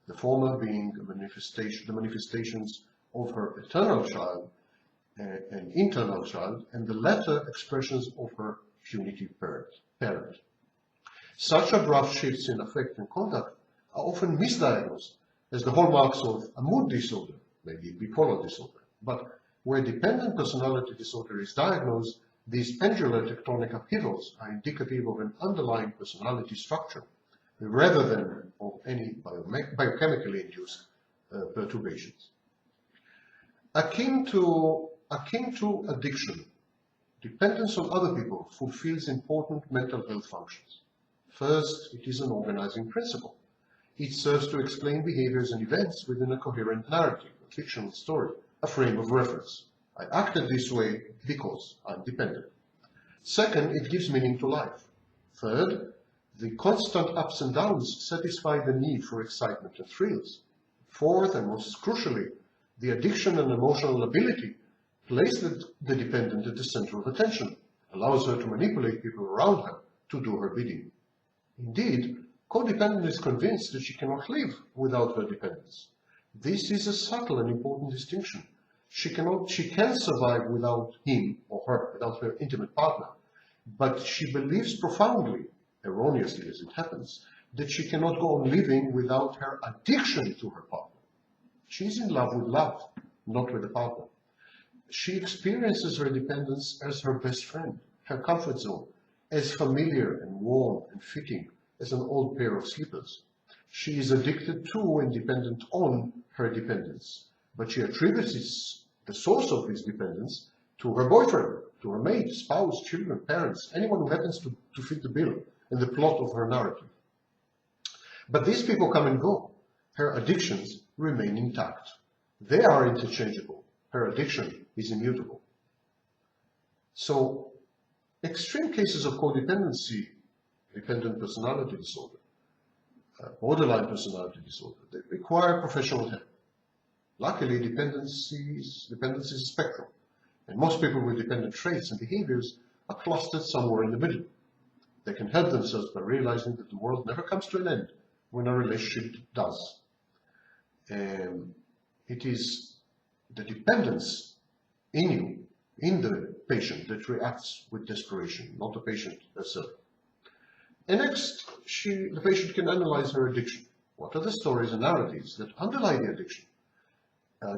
the former being the manifestations of her eternal child and internal child, and the latter expressions of her punitive parent. Such abrupt shifts in affect and conduct are often misdiagnosed as the hallmarks of a mood disorder, maybe bipolar disorder. But where dependent personality disorder is diagnosed, these pendular tectonic upheavals are indicative of an underlying personality structure rather than of any biochemically induced perturbations. Akin to addiction, dependence on other people fulfills important mental health functions. First, it is an organizing principle. It serves to explain behaviors and events within a coherent narrative, a fictional story, a frame of reference. I acted this way because I'm dependent. Second, it gives meaning to life. Third, the constant ups and downs satisfy the need for excitement and thrills. Fourth, and most crucially, the addiction and emotional ability place the dependent at the center of attention, allows her to manipulate people around her to do her bidding. Indeed, codependent is convinced that she cannot live without her dependence. This is a subtle and important distinction. She can survive without him or her, without her intimate partner, but she believes profoundly, erroneously as it happens, that she cannot go on living without her addiction to her partner. She is in love with love, not with a partner. She experiences her dependence as her best friend, her comfort zone, as familiar and warm and fitting as an old pair of slippers. She is addicted to and dependent on her dependence, but she attributes the source of this dependence to her boyfriend, to her mate, spouse, children, parents, anyone who happens to fit the bill and the plot of her narrative. But these people come and go. Her addictions remain intact. They are interchangeable. Her addiction is immutable. So, extreme cases of codependency, dependent personality disorder, borderline personality disorder, they require professional help. Luckily, dependency is a spectrum, and most people with dependent traits and behaviors are clustered somewhere in the middle. They can help themselves by realizing that the world never comes to an end when a relationship does. It is the dependence in you, in the patient, that reacts with desperation, not the patient herself. And next, the patient can analyze her addiction. What are the stories and narratives that underlie the addiction?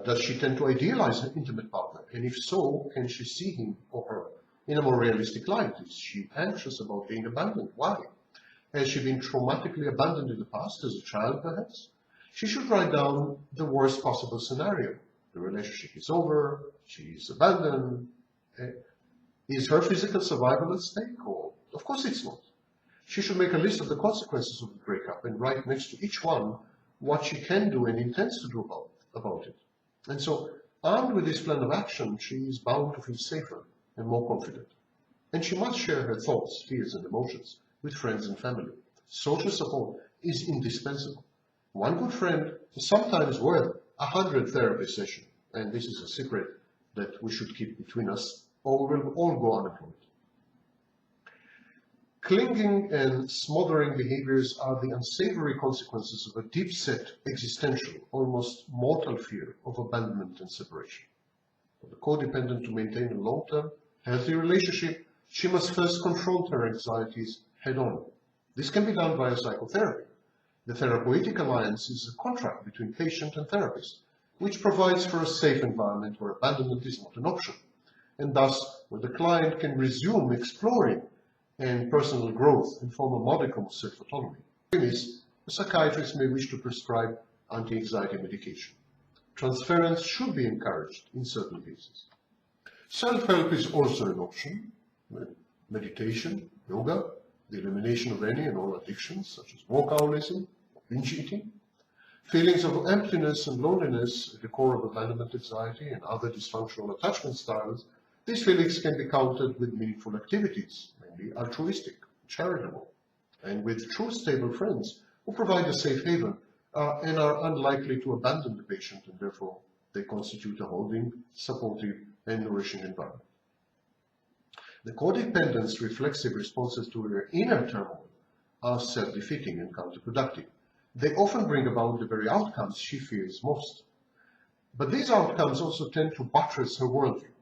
Does she tend to idealize her intimate partner? And if so, can she see him or her in a more realistic light? Is she anxious about being abandoned? Why? Has she been traumatically abandoned in the past, as a child perhaps? She should write down the worst possible scenario. The relationship is over, she is abandoned. Is her physical survival at stake? Or, of course it's not. She should make a list of the consequences of the breakup and write next to each one what she can do and intends to do about it. And so, armed with this plan of action, she is bound to feel safer and more confident. And she must share her thoughts, fears, and emotions with friends and family. Social support is indispensable. One good friend is sometimes worth 100 therapy sessions, and this is a secret that we should keep between us, or we will all go unemployed. Clinging and smothering behaviors are the unsavory consequences of a deep-set, existential, almost mortal fear of abandonment and separation. For the codependent to maintain a long-term, healthy relationship, she must first confront her anxieties head-on. This can be done via psychotherapy. The therapeutic alliance is a contract between patient and therapist, which provides for a safe environment where abandonment is not an option, and thus where the client can resume exploring and personal growth and form a modicum of self-autonomy. In this, a psychiatrist may wish to prescribe anti-anxiety medication. Transference should be encouraged in certain cases. Self-help is also an option. Meditation, yoga, the elimination of any and all addictions, such as workaholism, binge eating. Feelings of emptiness and loneliness at the core of abandonment anxiety and other dysfunctional attachment styles, these feelings can be countered with meaningful activities, mainly altruistic, charitable, and with true stable friends who provide a safe haven and are unlikely to abandon the patient, and therefore they constitute a holding, supportive, and nourishing environment. The codependent's reflexive responses to her inner turmoil are self-defeating and counterproductive. They often bring about the very outcomes she fears most. But these outcomes also tend to buttress her worldview.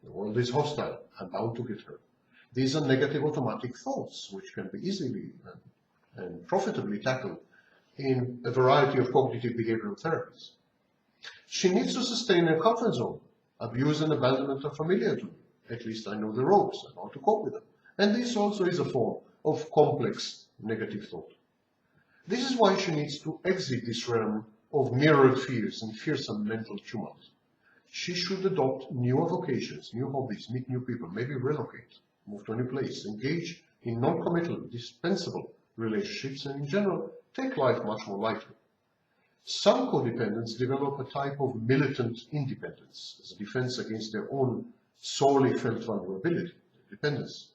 The world is hostile. I'm bound to get hurt. These are negative automatic thoughts, which can be easily and profitably tackled in a variety of cognitive behavioral therapies. She needs to sustain her comfort zone. Abuse and abandonment are familiar to me. At least I know the ropes and how to cope with them. And this also is a form of complex negative thought. This is why she needs to exit this realm of mirrored fears and fearsome mental tumult. She should adopt newer vocations, new hobbies, meet new people, maybe relocate, move to a new place, engage in non-committal, dispensable relationships, and in general, take life much more lightly. Some codependents develop a type of militant independence as a defense against their own sorely felt vulnerability, dependence.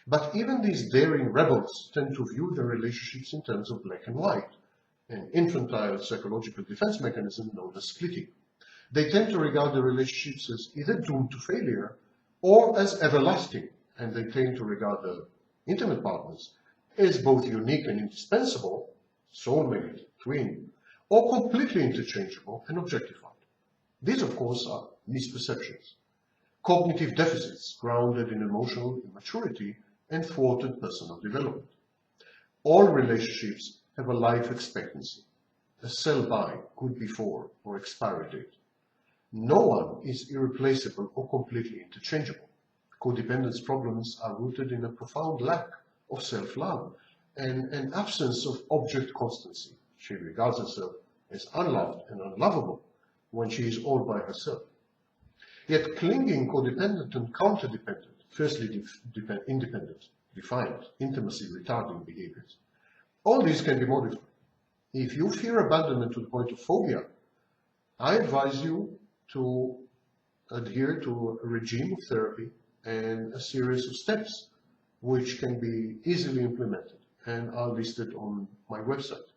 But even these daring rebels tend to view their relationships in terms of black and white, an infantile psychological defense mechanism known as splitting. They tend to regard their relationships as either doomed to failure or as everlasting, and they tend to regard their intimate partners as both unique and indispensable, soulmate, twin, or completely interchangeable and objectified. These, of course, are misperceptions, cognitive deficits grounded in emotional immaturity and thwarted personal development. All relationships have a life expectancy, a sell-by, good before, or expiry date. No one is irreplaceable or completely interchangeable. Codependence problems are rooted in a profound lack of self-love and an absence of object constancy. She regards herself as unloved and unlovable when she is all by herself. Yet clinging, codependent, and counterdependent, firstly independent, defiant, intimacy retarding behaviors, all these can be modified. If you fear abandonment to the point of phobia, I advise you to adhere to a regime of therapy and a series of steps which can be easily implemented and are listed on my website.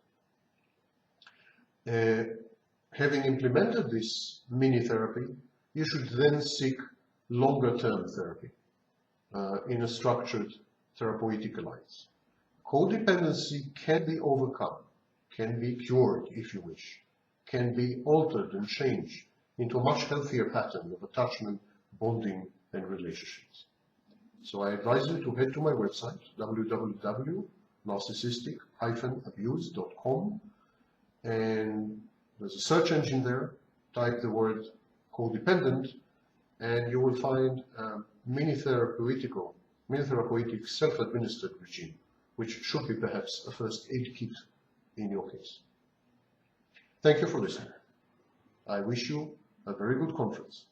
Having implemented this mini therapy, you should then seek longer-term therapy in a structured therapeutic alliance. Codependency can be overcome, can be cured if you wish, can be altered and changed into a much healthier pattern of attachment, bonding, and relationships. So I advise you to head to my website, www.narcissistic-abuse.com, and there's a search engine there. Type the word codependent, and you will find a mini therapeutic self-administered regime, which should be perhaps a first aid kit in your case. Thank you for listening. I wish you a very good conference.